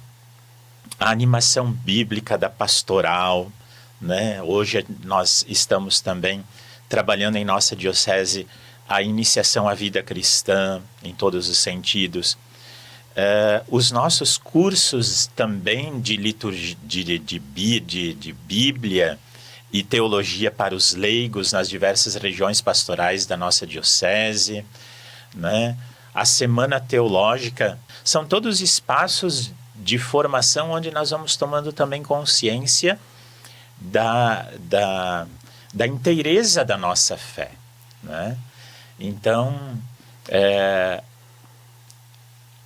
a animação bíblica da pastoral, né? Hoje nós estamos também trabalhando em nossa diocese a iniciação à vida cristã, em todos os sentidos. Os nossos cursos também de liturgia, de Bíblia e teologia para os leigos nas diversas regiões pastorais da nossa diocese, né? A Semana Teológica, são todos espaços de formação onde nós vamos tomando também consciência da inteireza da nossa fé, né? Então,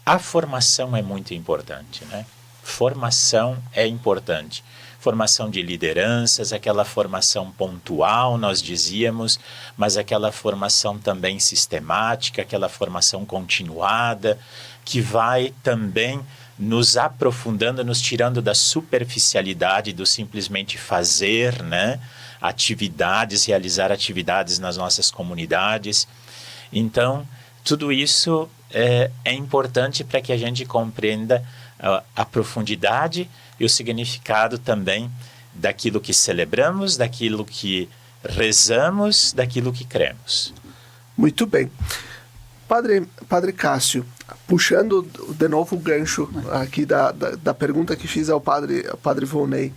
a formação é muito importante, né? Formação é importante. Formação de lideranças, aquela formação pontual, nós dizíamos, mas aquela formação também sistemática, aquela formação continuada, que vai também nos aprofundando, nos tirando da superficialidade do simplesmente fazer, né? Realizar atividades nas nossas comunidades. Então, tudo isso é importante para que a gente compreenda a profundidade e o significado também daquilo que celebramos, daquilo que rezamos, daquilo que cremos. Muito bem. Padre Cássio, puxando de novo o gancho aqui da pergunta que fiz ao Padre Volney,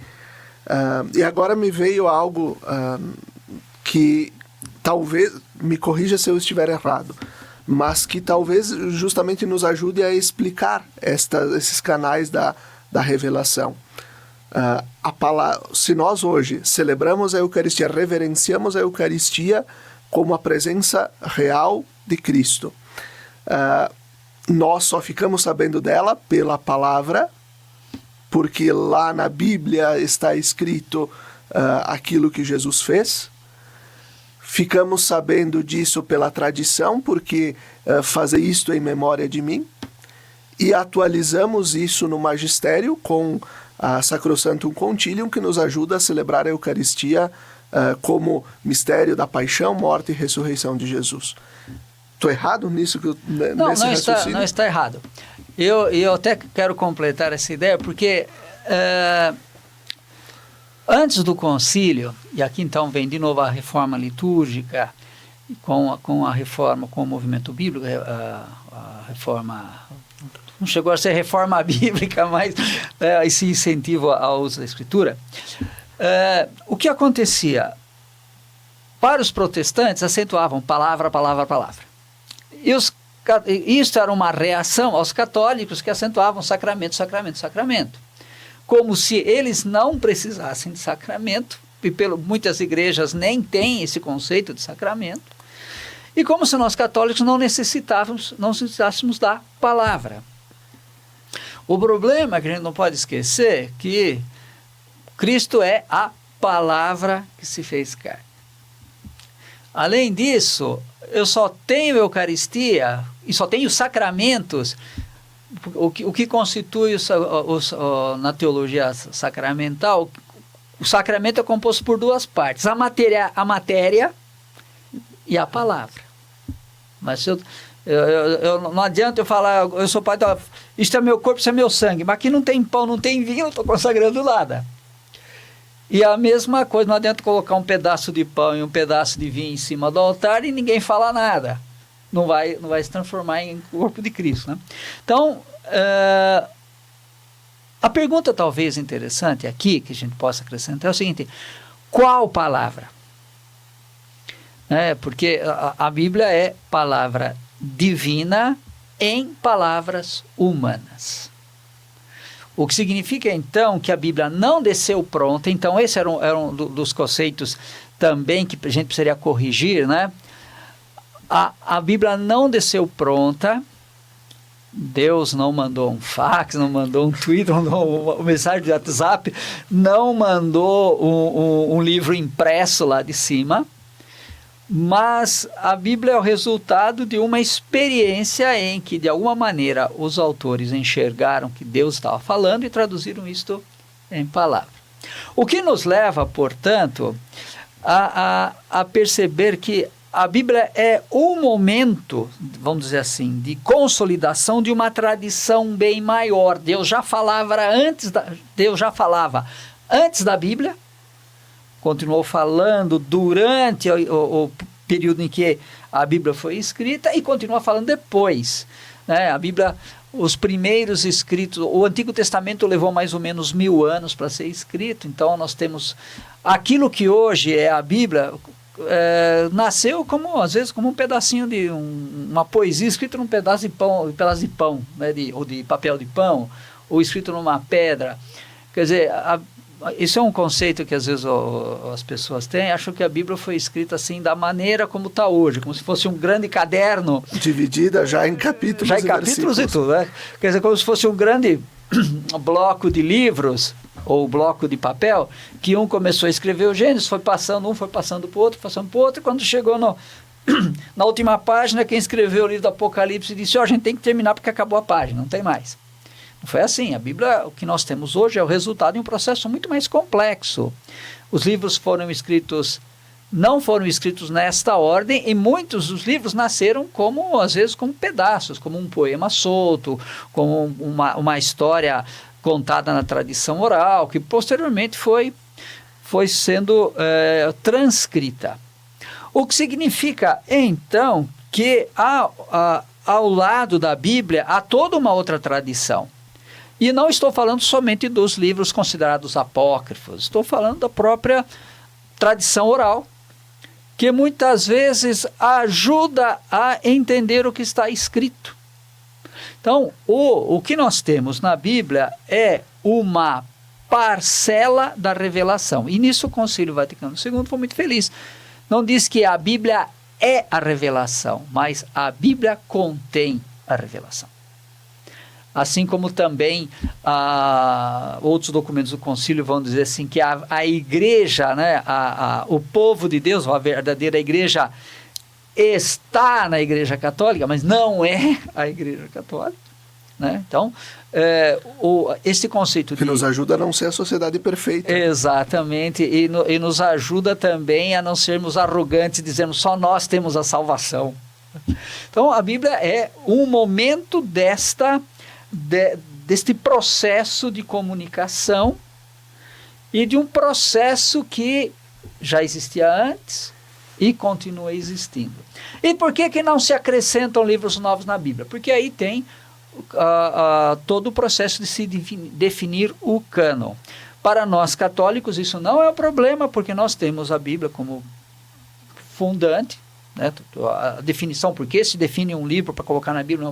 e agora me veio algo que talvez, me corrija se eu estiver errado, mas que talvez justamente nos ajude a explicar esses canais da revelação. Se nós hoje celebramos a Eucaristia, reverenciamos a Eucaristia como a presença real de Cristo, nós só ficamos sabendo dela pela palavra, porque lá na Bíblia está escrito aquilo que Jesus fez. Ficamos sabendo disso pela tradição, porque fazer isto em memória de mim. E atualizamos isso no magistério com a Sacrosanctum Concilium, que nos ajuda a celebrar a Eucaristia como mistério da paixão, morte e ressurreição de Jesus. Estou errado nisso? Não está errado. Eu até quero completar essa ideia, porque antes do concílio, e aqui então vem de novo a reforma litúrgica, com a reforma, com o movimento bíblico, a reforma... Não chegou a ser reforma bíblica, mas esse incentivo ao uso da Escritura. O que acontecia? Para os protestantes, acentuavam palavra, palavra, palavra. Isso era uma reação aos católicos, que acentuavam sacramento, sacramento, sacramento. Como se eles não precisassem de sacramento, e muitas igrejas nem têm esse conceito de sacramento, e como se nós católicos não necessitássemos da palavra. O problema é que a gente não pode esquecer que Cristo é a palavra que se fez carne. Além disso, eu só tenho Eucaristia e só tenho sacramentos. O que constitui na teologia sacramental, o sacramento é composto por duas partes, a matéria e a palavra. Mas não adianta eu falar, eu sou padre, isto é meu corpo, isso é meu sangue, mas aqui não tem pão, não tem vinho, eu estou consagrando nada. E a mesma coisa, não adianta colocar um pedaço de pão e um pedaço de vinho em cima do altar e ninguém falar nada. Não vai se transformar em corpo de Cristo, né? Então, a pergunta talvez interessante aqui, que a gente possa acrescentar, é o seguinte: qual palavra? Porque a Bíblia é palavra divina em palavras humanas. O que significa, então, que a Bíblia não desceu pronta. Então, esse era um dos conceitos também que a gente precisaria corrigir, né? A Bíblia não desceu pronta, Deus não mandou um fax, não mandou um Twitter, não mandou uma mensagem de WhatsApp, não mandou um livro impresso lá de cima, mas a Bíblia é o resultado de uma experiência em que, de alguma maneira, os autores enxergaram que Deus estava falando e traduziram isto em palavra. O que nos leva, portanto, a perceber que a Bíblia é o momento, vamos dizer assim, de consolidação de uma tradição bem maior. Deus já falava antes da Bíblia, continuou falando durante o período em que a Bíblia foi escrita e continua falando depois, né? A Bíblia, os primeiros escritos, o Antigo Testamento levou mais ou menos 1000 anos para ser escrito. Então nós temos aquilo que hoje é a Bíblia. Nasceu às vezes como um pedacinho de uma poesia escrita num pedaço de pão, né, ou de papel de pão, ou escrito numa pedra. Quer dizer, isso é um conceito que às vezes as pessoas têm, acham que a Bíblia foi escrita assim da maneira como está hoje, como se fosse um grande caderno. Dividida já em capítulos e tudo, né? Quer dizer, como se fosse um grande bloco de livros ou bloco de papel, que um começou a escrever o Gênesis, foi passando para o outro, e quando chegou na última página, quem escreveu o livro do Apocalipse disse: a gente tem que terminar porque acabou a página, não tem mais. Não foi assim. A Bíblia, o que nós temos hoje, é o resultado de um processo muito mais complexo. Os livros não foram escritos nesta ordem, e muitos dos livros nasceram às vezes como pedaços, como um poema solto, como uma história contada na tradição oral, que posteriormente foi sendo transcrita. O que significa, então, que ao lado da Bíblia há toda uma outra tradição. E não estou falando somente dos livros considerados apócrifos, estou falando da própria tradição oral, que muitas vezes ajuda a entender o que está escrito. Então, o que nós temos na Bíblia é uma parcela da revelação. E nisso o Concílio Vaticano II foi muito feliz. Não diz que a Bíblia é a revelação, mas a Bíblia contém a revelação. Assim como também outros documentos do concílio vão dizer assim, que a igreja, né, o povo de Deus, a verdadeira igreja, está na igreja católica, mas não é a igreja católica. Né? Então, esse conceito que nos ajuda a não ser a sociedade perfeita. Exatamente, e nos ajuda também a não sermos arrogantes, dizendo só nós temos a salvação. Então, a Bíblia é um momento deste processo de comunicação e de um processo que já existia antes e continua existindo. E por que não se acrescentam livros novos na Bíblia? Porque aí tem todo o processo de se definir o cânon. Para nós católicos isso não é um problema, porque nós temos a Bíblia como fundante, né? A definição, por que se define um livro para colocar na Bíblia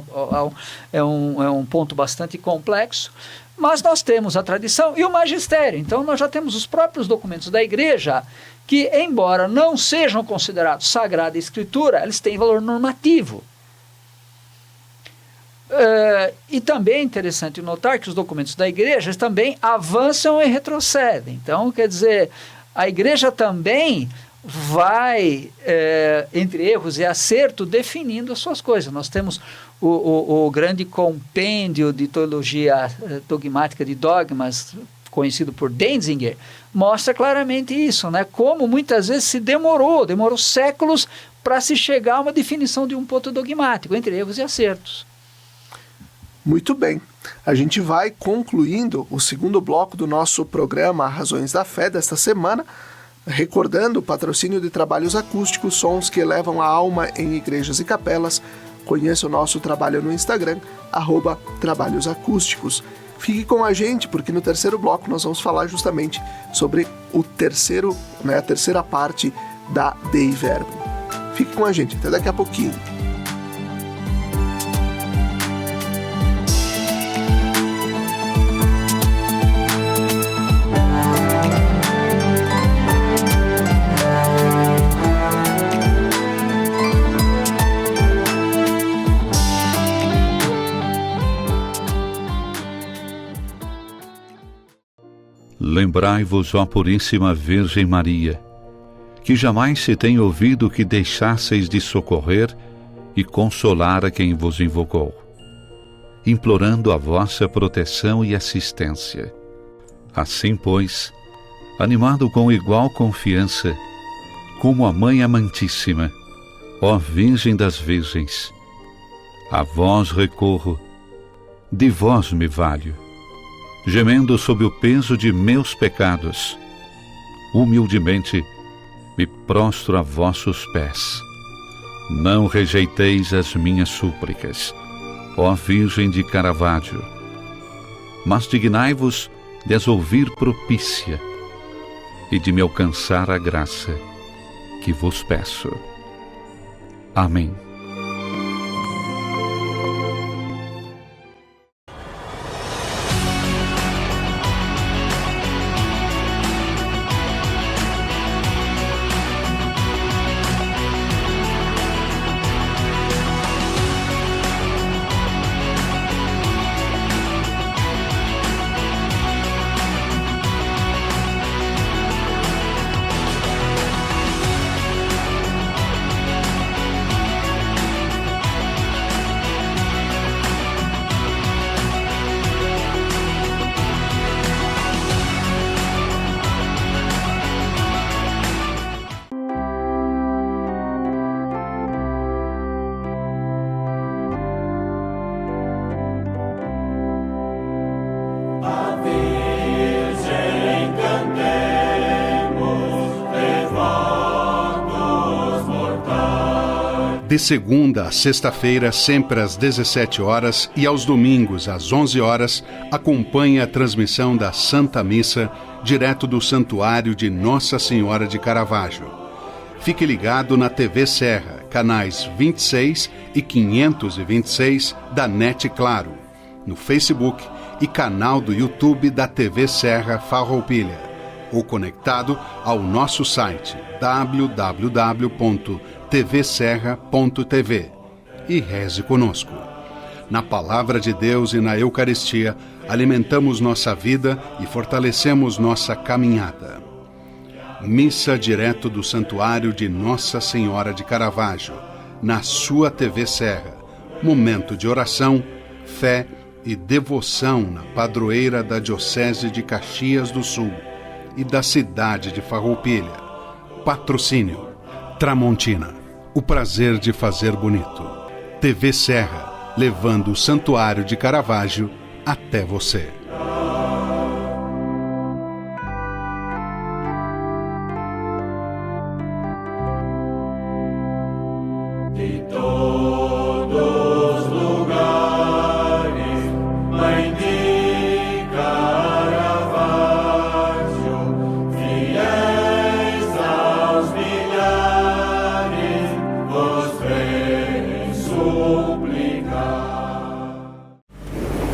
é um ponto bastante complexo, mas nós temos a tradição e o magistério. Então nós já temos os próprios documentos da igreja que, embora não sejam considerados Sagrada Escritura, eles têm valor normativo. E também é interessante notar que os documentos da igreja também avançam e retrocedem. Então, quer dizer, a igreja também vai, entre erros e acerto, definindo as suas coisas. Nós temos o grande compêndio de teologia dogmática de dogmas, conhecido por Denzinger, mostra claramente isso, né? Como muitas vezes se demorou séculos para se chegar a uma definição de um ponto dogmático, entre erros e acertos. Muito bem, a gente vai concluindo o segundo bloco do nosso programa Razões da Fé desta semana, recordando o patrocínio de trabalhos acústicos, sons que elevam a alma em igrejas e capelas. Conheça o nosso trabalho no Instagram, @trabalhosacústicos. Fique com a gente, porque no terceiro bloco nós vamos falar justamente sobre a terceira parte da Dei Verbum. Fique com a gente, até daqui a pouquinho. Lembrai-vos, ó Puríssima Virgem Maria, que jamais se tem ouvido que deixasseis de socorrer e consolar a quem vos invocou, implorando a vossa proteção e assistência. Assim, pois, animado com igual confiança, como a Mãe Amantíssima, ó Virgem das Virgens, a vós recorro, de vós me valho, gemendo sob o peso de meus pecados, humildemente me prostro a vossos pés. Não rejeiteis as minhas súplicas, ó Virgem de Caravaggio, mas dignai-vos de as ouvir propícia e de me alcançar a graça que vos peço. Amém. De segunda a sexta-feira, sempre às 17 horas e aos domingos às 11 horas, acompanhe a transmissão da Santa Missa, direto do Santuário de Nossa Senhora de Caravaggio. Fique ligado na TV Serra, canais 26 e 526 da NET Claro, no Facebook e canal do YouTube da TV Serra Farroupilha, ou conectado ao nosso site www.tvserra.tv e reze conosco. Na Palavra de Deus e na Eucaristia, alimentamos nossa vida e fortalecemos nossa caminhada. Missa direto do Santuário de Nossa Senhora de Caravaggio, na sua TV Serra. Momento de oração, fé e devoção na padroeira da Diocese de Caxias do Sul e da cidade de Farroupilha. Patrocínio Tramontina, o prazer de fazer bonito. TV Serra, levando o Santuário de Caravaggio até você. De todos os lugares, Mãe de Caravaggio, fiéis aos milhares, vos vem suplicar.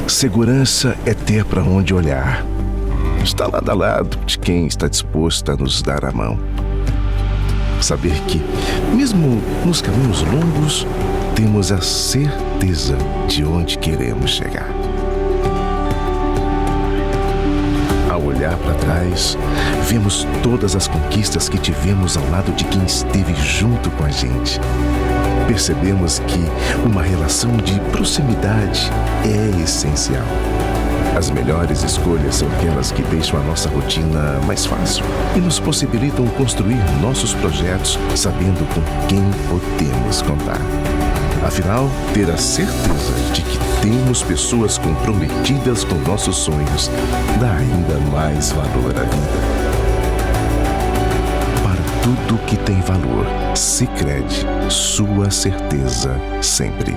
Segurança é ter para onde olhar. Está lado a lado de quem está disposto a nos dar a mão. Saber que, mesmo nos caminhos longos, temos a certeza de onde queremos chegar. Ao olhar para trás, vemos todas as conquistas que tivemos ao lado de quem esteve junto com a gente. Percebemos que uma relação de proximidade é essencial. As melhores escolhas são aquelas que deixam a nossa rotina mais fácil e nos possibilitam construir nossos projetos sabendo com quem podemos contar. Afinal, ter a certeza de que temos pessoas comprometidas com nossos sonhos dá ainda mais valor à vida. Para tudo que tem valor, Sicredi, sua certeza sempre.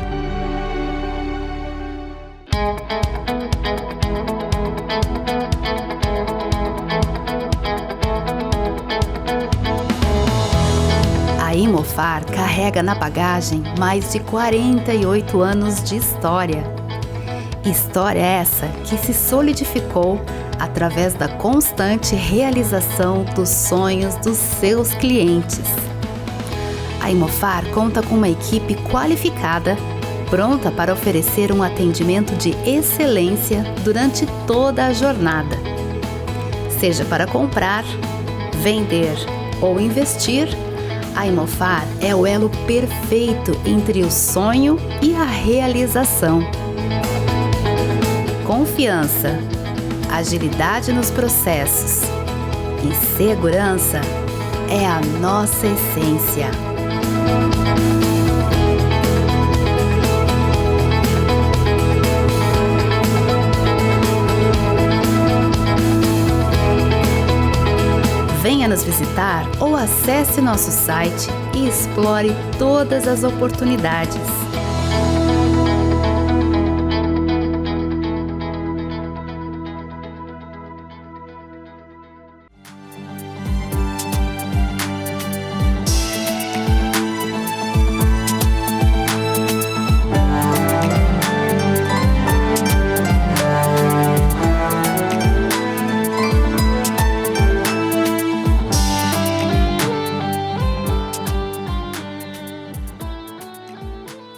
A Imofar carrega na bagagem mais de 48 anos de história. História essa que se solidificou através da constante realização dos sonhos dos seus clientes. A Imofar conta com uma equipe qualificada, pronta para oferecer um atendimento de excelência durante toda a jornada. Seja para comprar, vender ou investir, a Imofar é o elo perfeito entre o sonho e a realização. Confiança, agilidade nos processos e segurança é a nossa essência. Venha nos visitar ou acesse nosso site e explore todas as oportunidades.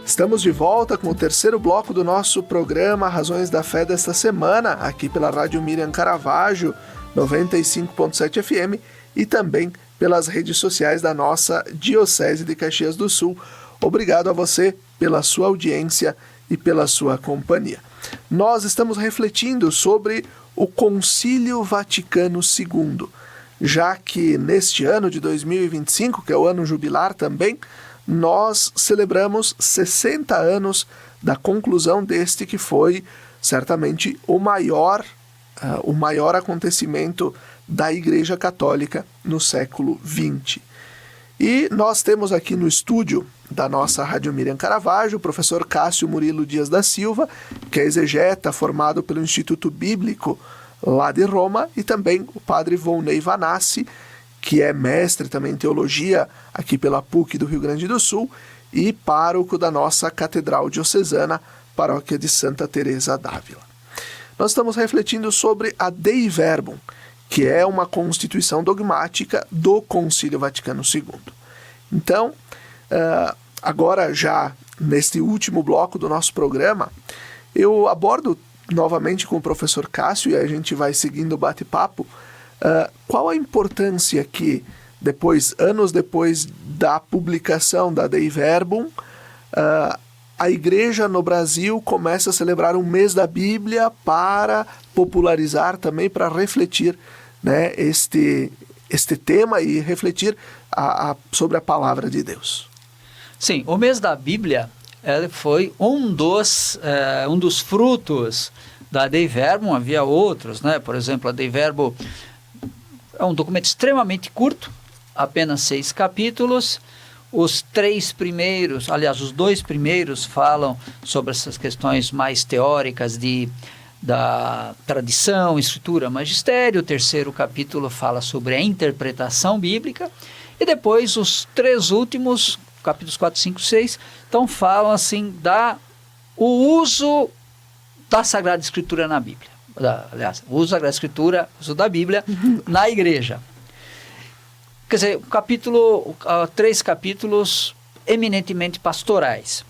Estamos de volta com o terceiro bloco do nosso programa Razões da Fé desta semana, aqui pela Rádio Miriam Caravaggio, 95.7 FM e também pelas redes sociais da nossa Diocese de Caxias do Sul. Obrigado a você pela sua audiência e pela sua companhia. Nós estamos refletindo sobre o Concílio Vaticano II, já que neste ano de 2025, que é o ano jubilar também, nós celebramos 60 anos da conclusão deste que foi certamente o maior acontecimento da Igreja Católica no século XX. E nós temos aqui no estúdio da nossa Rádio Miriam Caravaggio o professor Cássio Murilo Dias da Silva, que é exegeta formado pelo Instituto Bíblico lá de Roma, e também o padre Volney Vanassi, que é mestre também em teologia aqui pela PUC do Rio Grande do Sul e pároco da nossa Catedral Diocesana, Paróquia de Santa Teresa d'Ávila. nós estamos refletindo sobre a Dei Verbum, que é uma constituição dogmática do Concílio Vaticano II. Então, agora já neste último bloco do nosso programa, eu abordo novamente com o professor Cássio, e a gente vai seguindo o bate-papo, qual a importância que, anos depois da publicação da Dei Verbum, a Igreja no Brasil começa a celebrar um mês da Bíblia para popularizar também, para refletir, né, este tema e refletir sobre a palavra de Deus. Sim, o mês da Bíblia foi um dos frutos da Dei Verbum. Havia outros, né? Por exemplo, a Dei Verbum é um documento extremamente curto, apenas 6 capítulos. Os 3 primeiros, aliás, os 2 primeiros falam sobre essas questões mais teóricas da tradição, escritura, magistério. O 3º capítulo fala sobre a interpretação bíblica. E depois os 3 últimos, capítulos 4, 5, 6, então falam assim o uso da Sagrada Escritura na Bíblia. Aliás, o uso da Sagrada Escritura, o uso da Bíblia na igreja. Quer dizer, 3 capítulos eminentemente pastorais.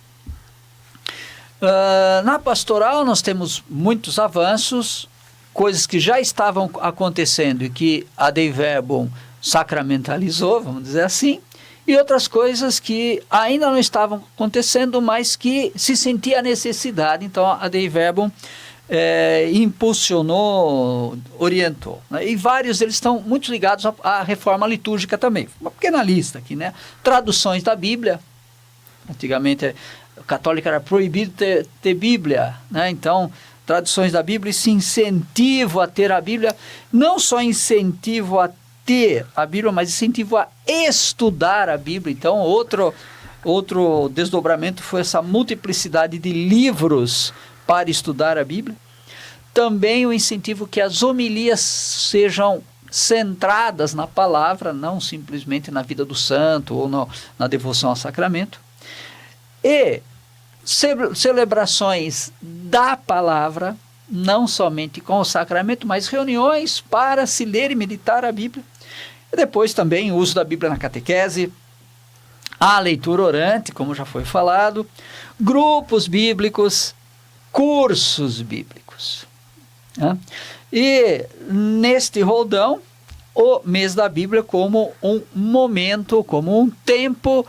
Na pastoral nós temos muitos avanços, coisas que já estavam acontecendo e que a Dei Verbum sacramentalizou, vamos dizer assim, e outras coisas que ainda não estavam acontecendo, mas que se sentia a necessidade. Então a Dei Verbum impulsionou, orientou, né? E vários deles estão muito ligados à reforma litúrgica também. Uma pequena lista aqui, né? Traduções da Bíblia. Antigamente o católico era proibido ter Bíblia, né? Então traduções da Bíblia, esse incentivo a ter a Bíblia, não só incentivo a ter a Bíblia, mas incentivo a estudar a Bíblia. Então outro desdobramento foi essa multiplicidade de livros para estudar a Bíblia. Também o incentivo que as homilias sejam centradas na palavra, não simplesmente na vida do santo ou na devoção ao sacramento. E celebrações da palavra, não somente com o sacramento, mas reuniões para se ler e meditar a Bíblia. E depois também o uso da Bíblia na catequese, a leitura orante, como já foi falado, grupos bíblicos, cursos bíblicos. Né? E neste roldão, o mês da Bíblia como um momento, como um tempo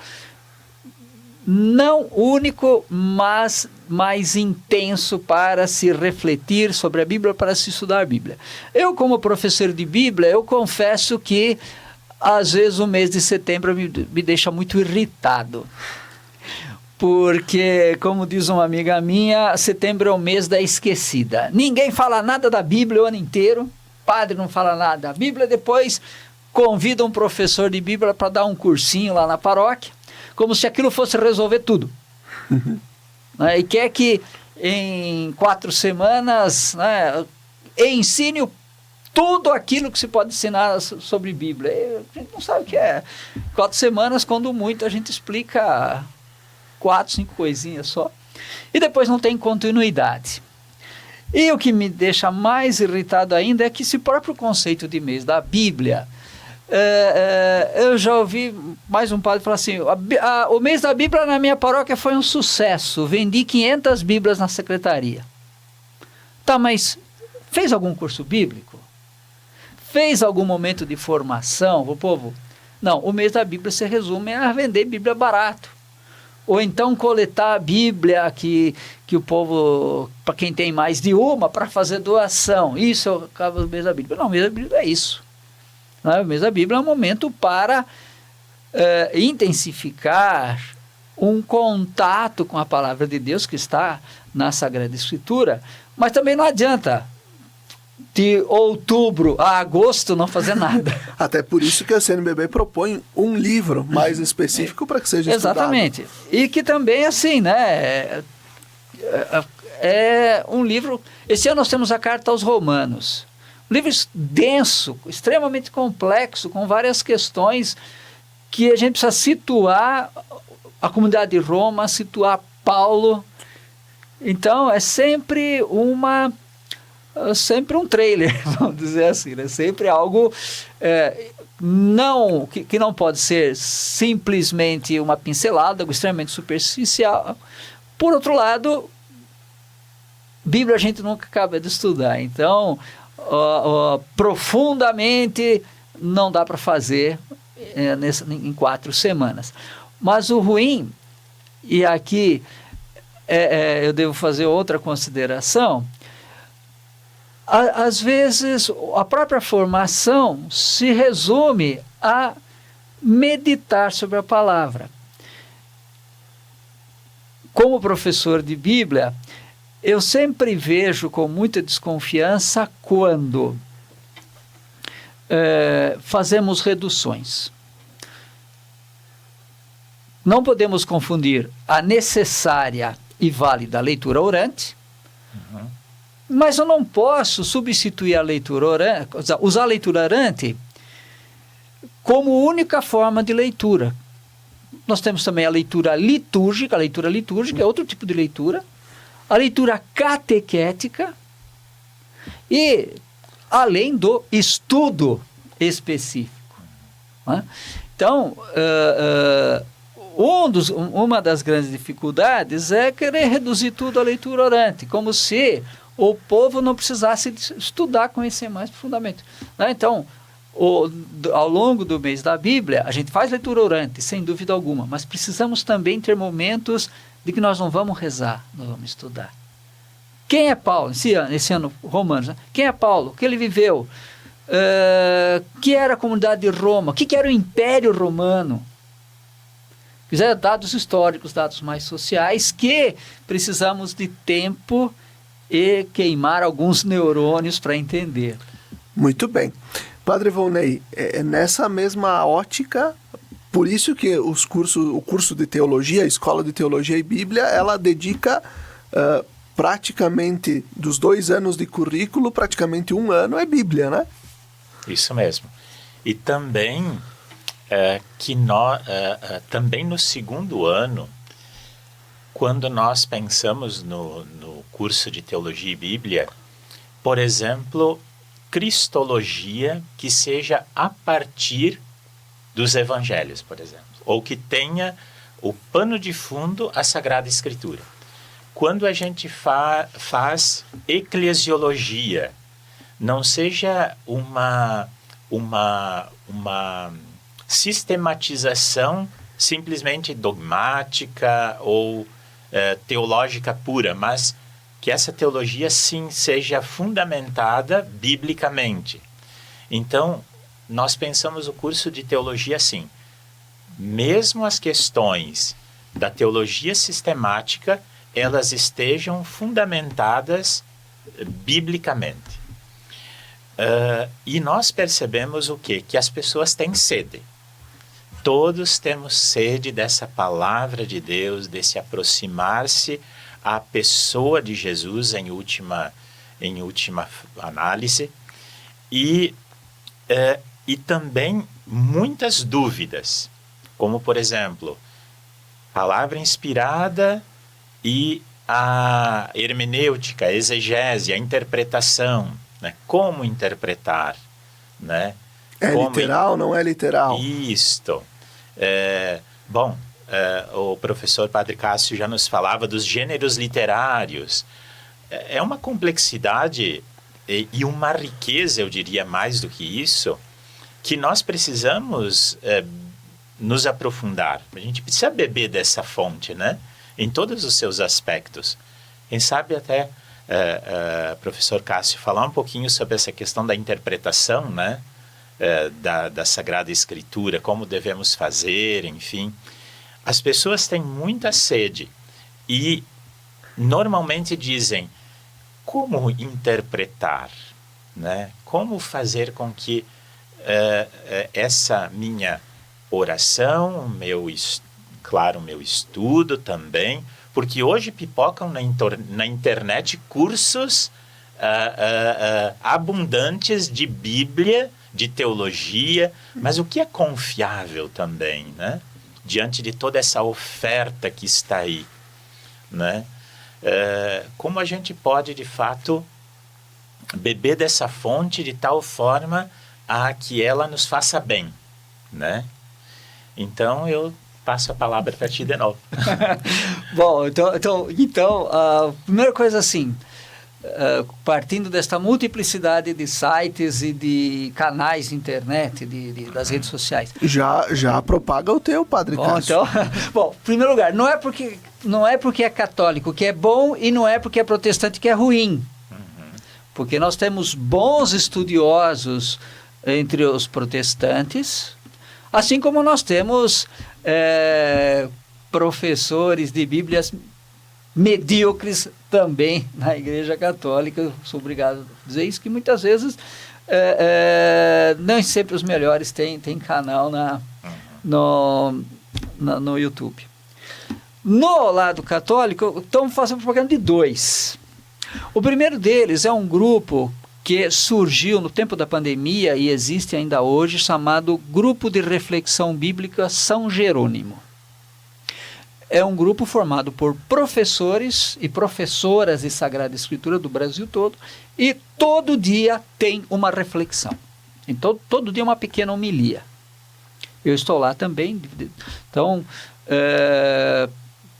não único, mas mais intenso para se refletir sobre a Bíblia, para se estudar a Bíblia. Eu, como professor de Bíblia, eu confesso que às vezes o mês de setembro me deixa muito irritado. Porque, como diz uma amiga minha, setembro é o mês da esquecida. Ninguém fala nada da Bíblia o ano inteiro, padre não fala nada da Bíblia, depois convida um professor de Bíblia para dar um cursinho lá na paróquia, como se aquilo fosse resolver tudo. Né? E quer que em 4 semanas, né, ensine tudo aquilo que se pode ensinar sobre Bíblia. A gente não sabe o que é. 4 semanas, quando muito, a gente explica 4, 5 coisinhas só, e depois não tem continuidade. E o que me deixa mais irritado ainda é que esse próprio conceito de mês da Bíblia, eu já ouvi mais um padre falar assim, o mês da Bíblia na minha paróquia foi um sucesso, vendi 500 Bíblias na secretaria. Tá, mas fez algum curso bíblico? Fez algum momento de formação pro povo? Não, o mês da Bíblia se resume a vender Bíblia barato. Ou então coletar a Bíblia que o povo, para quem tem mais de uma, para fazer doação. Isso é o mês da Bíblia. Não, o mês da Bíblia é isso. Não, o mês da Bíblia é um momento para intensificar um contato com a palavra de Deus que está na Sagrada Escritura. Mas também não adianta de outubro a agosto não fazer nada. Até por isso que a CNBB propõe um livro mais específico para que seja estudado. Exatamente. E que também, assim, né, é um livro... Esse ano nós temos a Carta aos Romanos. Um livro denso, extremamente complexo, com várias questões que a gente precisa situar a comunidade de Roma, situar Paulo. Então, é sempre sempre um trailer, vamos dizer assim, né? Sempre algo que não pode ser simplesmente uma pincelada, algo extremamente superficial. Por outro lado, Bíblia a gente nunca acaba de estudar, então profundamente não dá para fazer em 4 semanas. Mas o ruim, e aqui eu devo fazer outra consideração, às vezes a própria formação se resume a meditar sobre a palavra. Como professor de Bíblia, eu sempre vejo com muita desconfiança quando fazemos reduções. Não podemos confundir a necessária e válida leitura orante, mas eu não posso substituir a leitura orante, usar a leitura orante como única forma de leitura. Nós temos também a leitura litúrgica é outro tipo de leitura, a leitura catequética e além do estudo específico. Né? Então, uma das grandes dificuldades é querer reduzir tudo à leitura orante, como se o povo não precisasse estudar, conhecer mais profundamente. Né? Então, ao longo do mês da Bíblia, a gente faz leitura orante, sem dúvida alguma, mas precisamos também ter momentos de que nós não vamos rezar, nós vamos estudar. Quem é Paulo? Esse ano Romanos, né? Quem é Paulo? O que ele viveu? Que era a comunidade de Roma? O que era o Império Romano? Dados históricos, dados mais sociais, que precisamos de tempo e queimar alguns neurônios para entender. Muito bem. Padre Volney, nessa mesma ótica, por isso que o curso de teologia, a Escola de Teologia e Bíblia, ela dedica praticamente, dos 2 anos de currículo, praticamente 1 ano é Bíblia, né? Isso mesmo. E também, também no 2º ano, quando nós pensamos no curso de Teologia e Bíblia, por exemplo, cristologia que seja a partir dos evangelhos, por exemplo, ou que tenha o pano de fundo a Sagrada Escritura. Quando a gente faz eclesiologia, não seja uma sistematização simplesmente dogmática ou teológica pura, mas que essa teologia sim seja fundamentada biblicamente. Então, nós pensamos o curso de teologia assim, mesmo as questões da teologia sistemática, elas estejam fundamentadas biblicamente. E nós percebemos o quê? Que as pessoas têm sede. Todos temos sede dessa palavra de Deus, desse aproximar-se à pessoa de Jesus em última análise. E também muitas dúvidas, como por exemplo, palavra inspirada e a hermenêutica, a exegese, a interpretação, né? Como interpretar, né? Literal, não é literal? Isto. O professor Padre Cássio já nos falava dos gêneros literários. É uma complexidade e uma riqueza, eu diria mais do que isso, que nós precisamos nos aprofundar. A gente precisa beber dessa fonte, né? Em todos os seus aspectos. Quem sabe até, professor Cássio, falar um pouquinho sobre essa questão da interpretação, né? Da Sagrada Escritura, como devemos fazer, enfim. As pessoas têm muita sede e normalmente dizem como interpretar, né? Como fazer com que essa minha oração, meu estudo também, porque hoje pipocam na internet cursos abundantes de Bíblia, de teologia, mas o que é confiável também, né? Diante de toda essa oferta que está aí, né? Como a gente pode, de fato, beber dessa fonte de tal forma a que ela nos faça bem, né? Então, eu passo a palavra para ti de novo. Bom, então a primeira coisa assim, partindo desta multiplicidade de sites e de canais de internet, das redes sociais. Já propaga o teu, Padre Cássio. Bom, em primeiro lugar, não é porque é católico que é bom e não é porque é protestante que é ruim. Porque nós temos bons estudiosos entre os protestantes, assim como nós temos professores de Bíblias medíocres também na Igreja Católica. Eu sou obrigado a dizer isso, que muitas vezes nem sempre os melhores têm canal no YouTube. No lado católico, estamos fazendo propaganda de dois. O primeiro deles é um grupo que surgiu no tempo da pandemia e existe ainda hoje, chamado Grupo de Reflexão Bíblica São Jerônimo. É um grupo formado por professores e professoras de Sagrada Escritura do Brasil todo, e todo dia tem uma reflexão. Então, todo dia uma pequena homilia. Eu estou lá também. Então,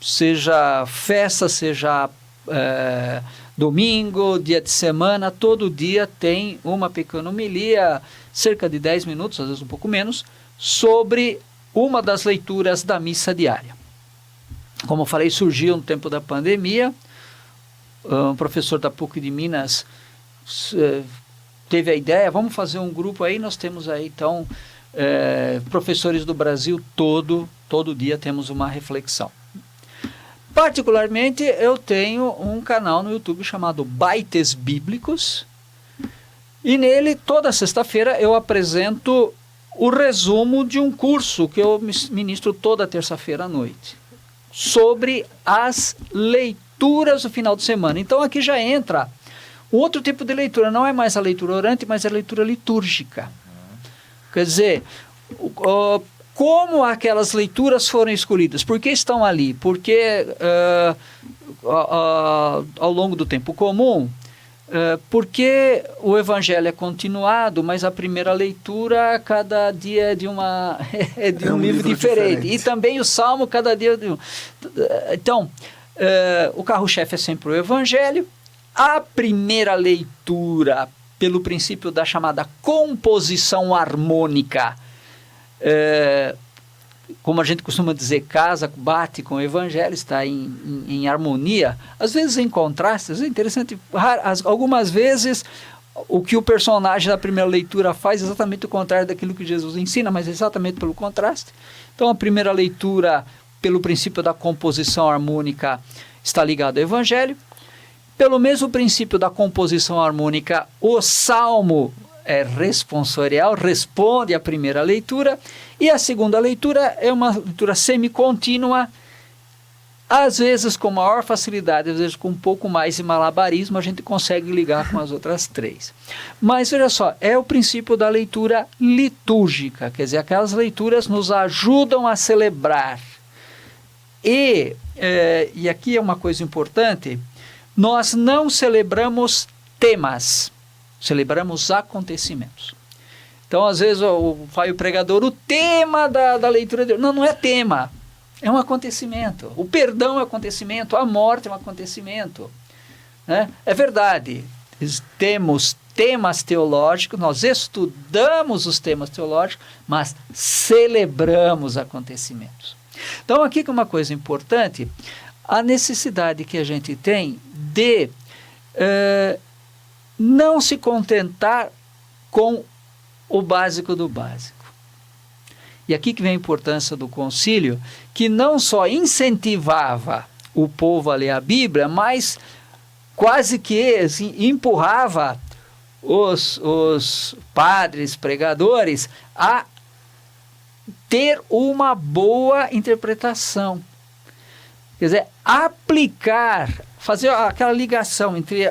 seja festa, seja domingo, dia de semana, todo dia tem uma pequena homilia, cerca de 10 minutos, às vezes um pouco menos, sobre uma das leituras da missa diária. Como eu falei, surgiu no tempo da pandemia. Um professor da PUC de Minas teve a ideia, vamos fazer um grupo aí. Nós temos aí, então, professores do Brasil todo dia temos uma reflexão. Particularmente, eu tenho um canal no YouTube chamado Baites Bíblicos, e nele, toda sexta-feira, eu apresento o resumo de um curso que eu ministro toda terça-feira à noite, sobre as leituras do final de semana. Então, aqui já entra um outro tipo de leitura, não é mais a leitura orante, mas a leitura litúrgica. Quer dizer, como aquelas leituras foram escolhidas, por que estão ali, porque ao longo do tempo comum, porque o evangelho é continuado, mas a primeira leitura cada dia é de um livro diferente. E também o salmo cada dia é de um. Então, o carro-chefe é sempre o evangelho. A primeira leitura, pelo princípio da chamada composição harmônica, como a gente costuma dizer, casa, bate com o evangelho, está em harmonia, às vezes em contrastes. É interessante, algumas vezes o que o personagem da primeira leitura faz é exatamente o contrário daquilo que Jesus ensina, mas exatamente pelo contraste. Então, a primeira leitura, pelo princípio da composição harmônica, está ligada ao evangelho. Pelo mesmo princípio da composição harmônica, o salmo responsorial, responde à primeira leitura, e a segunda leitura é uma leitura semicontínua, às vezes com maior facilidade, às vezes com um pouco mais de malabarismo, a gente consegue ligar com as outras três. Mas veja só, é o princípio da leitura litúrgica, quer dizer, aquelas leituras nos ajudam a celebrar. E aqui é uma coisa importante, nós não celebramos temas, celebramos acontecimentos. Então, às vezes, vai o pregador, o tema da leitura de... Não é tema, é um acontecimento. O perdão é um acontecimento, a morte é um acontecimento. Né? É verdade, temos temas teológicos, nós estudamos os temas teológicos, mas celebramos acontecimentos. Então, aqui que é uma coisa importante, a necessidade que a gente tem de não se contentar com o básico do básico. E aqui que vem a importância do concílio, que não só incentivava o povo a ler a Bíblia, mas quase que assim, empurrava os padres, pregadores, a ter uma boa interpretação. Quer dizer, aplicar, fazer aquela ligação entre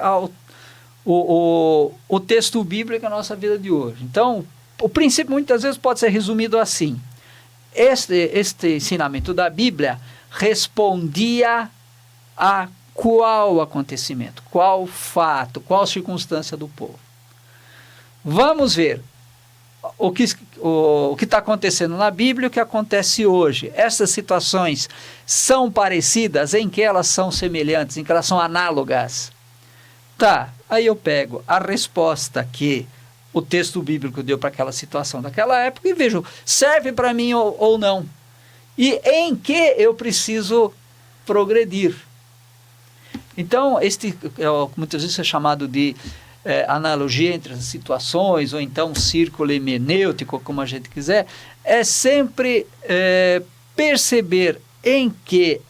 o texto bíblico e a nossa vida de hoje. Então, o princípio muitas vezes pode ser resumido assim. Este ensinamento da Bíblia respondia à qual acontecimento, qual fato, qual circunstância do povo. Vamos ver o que está acontecendo na Bíblia e o que acontece hoje. Essas situações são parecidas? Em que elas são semelhantes? Em que elas são análogas? Tá, aí eu pego a resposta que o texto bíblico deu para aquela situação daquela época e vejo, serve para mim ou não. E em que eu preciso progredir. Então, muitas vezes é chamado de analogia entre as situações, ou então círculo hermenêutico, como a gente quiser, é sempre perceber em que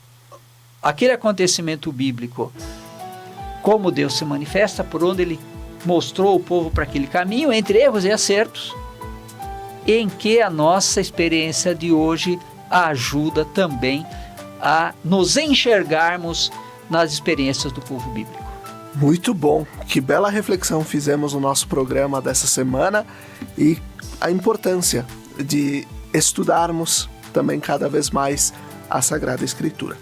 aquele acontecimento bíblico, como Deus se manifesta, por onde Ele mostrou o povo para aquele caminho, entre erros e acertos, em que a nossa experiência de hoje ajuda também a nos enxergarmos nas experiências do povo bíblico. Muito bom, que bela reflexão fizemos no nosso programa dessa semana e a importância de estudarmos também cada vez mais a Sagrada Escritura.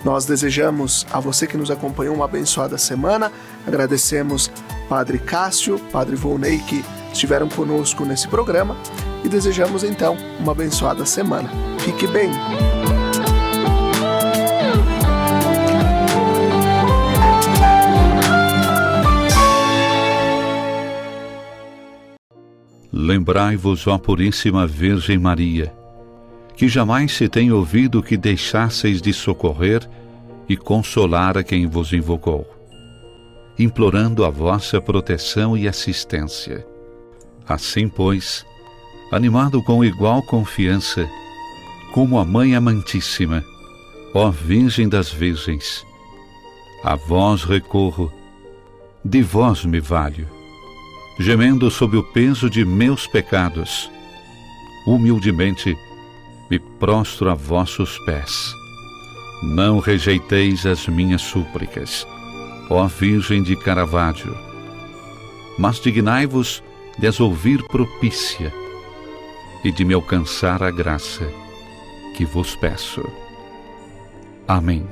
Nós desejamos a você que nos acompanhou uma abençoada semana, agradecemos Padre Cássio, Padre Volney que estiveram conosco nesse programa e desejamos então uma abençoada semana. Fique bem! Lembrai-vos, ó Puríssima Virgem Maria, que jamais se tem ouvido que deixasseis de socorrer e consolar a quem vos invocou, implorando a vossa proteção e assistência. Assim, pois, animado com igual confiança, como a Mãe Amantíssima, ó Virgem das Virgens, a vós recorro, de vós me valho, gemendo sob o peso de meus pecados, humildemente me prostro a vossos pés. Não rejeiteis as minhas súplicas, ó Virgem de Caravaggio, mas dignai-vos de as ouvir propícia e de me alcançar a graça que vos peço. Amém.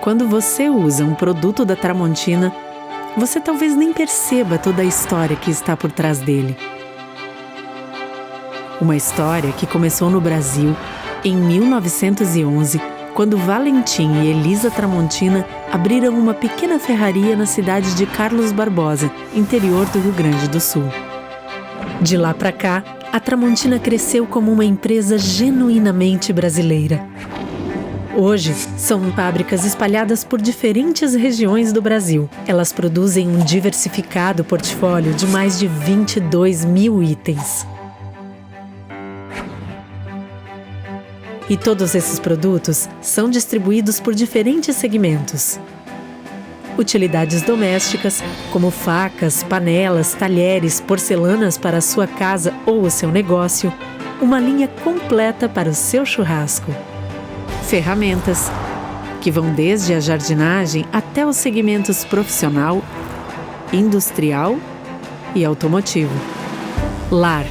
Quando você usa um produto da Tramontina, você talvez nem perceba toda a história que está por trás dele. Uma história que começou no Brasil em 1911, quando Valentim e Elisa Tramontina abriram uma pequena ferraria na cidade de Carlos Barbosa, interior do Rio Grande do Sul. De lá para cá, a Tramontina cresceu como uma empresa genuinamente brasileira. Hoje, são fábricas espalhadas por diferentes regiões do Brasil. Elas produzem um diversificado portfólio de mais de 22 mil itens. E todos esses produtos são distribuídos por diferentes segmentos. Utilidades domésticas, como facas, panelas, talheres, porcelanas para a sua casa ou o seu negócio, uma linha completa para o seu churrasco. Ferramentas, que vão desde a jardinagem até os segmentos profissional, industrial e automotivo. Lar.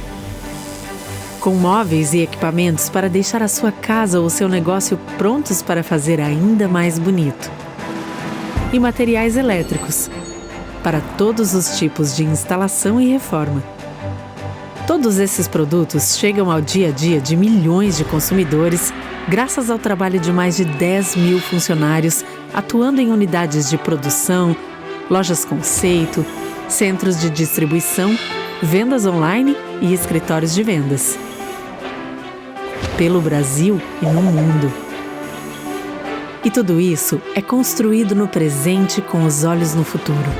Com móveis e equipamentos para deixar a sua casa ou seu negócio prontos para fazer ainda mais bonito. E materiais elétricos, para todos os tipos de instalação e reforma. Todos esses produtos chegam ao dia a dia de milhões de consumidores, graças ao trabalho de mais de 10 mil funcionários atuando em unidades de produção, lojas conceito, centros de distribuição, vendas online e escritórios de vendas. Pelo Brasil e no mundo. E tudo isso é construído no presente com os olhos no futuro.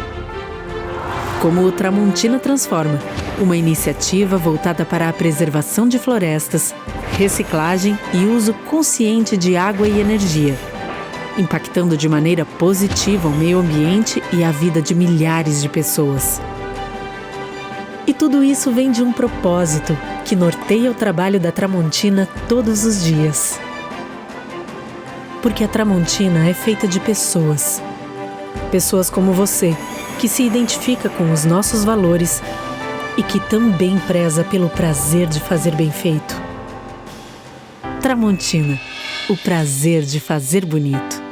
Como o Tramontina Transforma, uma iniciativa voltada para a preservação de florestas, reciclagem e uso consciente de água e energia, impactando de maneira positiva o meio ambiente e a vida de milhares de pessoas. E tudo isso vem de um propósito que norteia o trabalho da Tramontina todos os dias. Porque a Tramontina é feita de pessoas. Pessoas como você, que se identifica com os nossos valores e que também preza pelo prazer de fazer bem feito. Tramontina, o prazer de fazer bonito.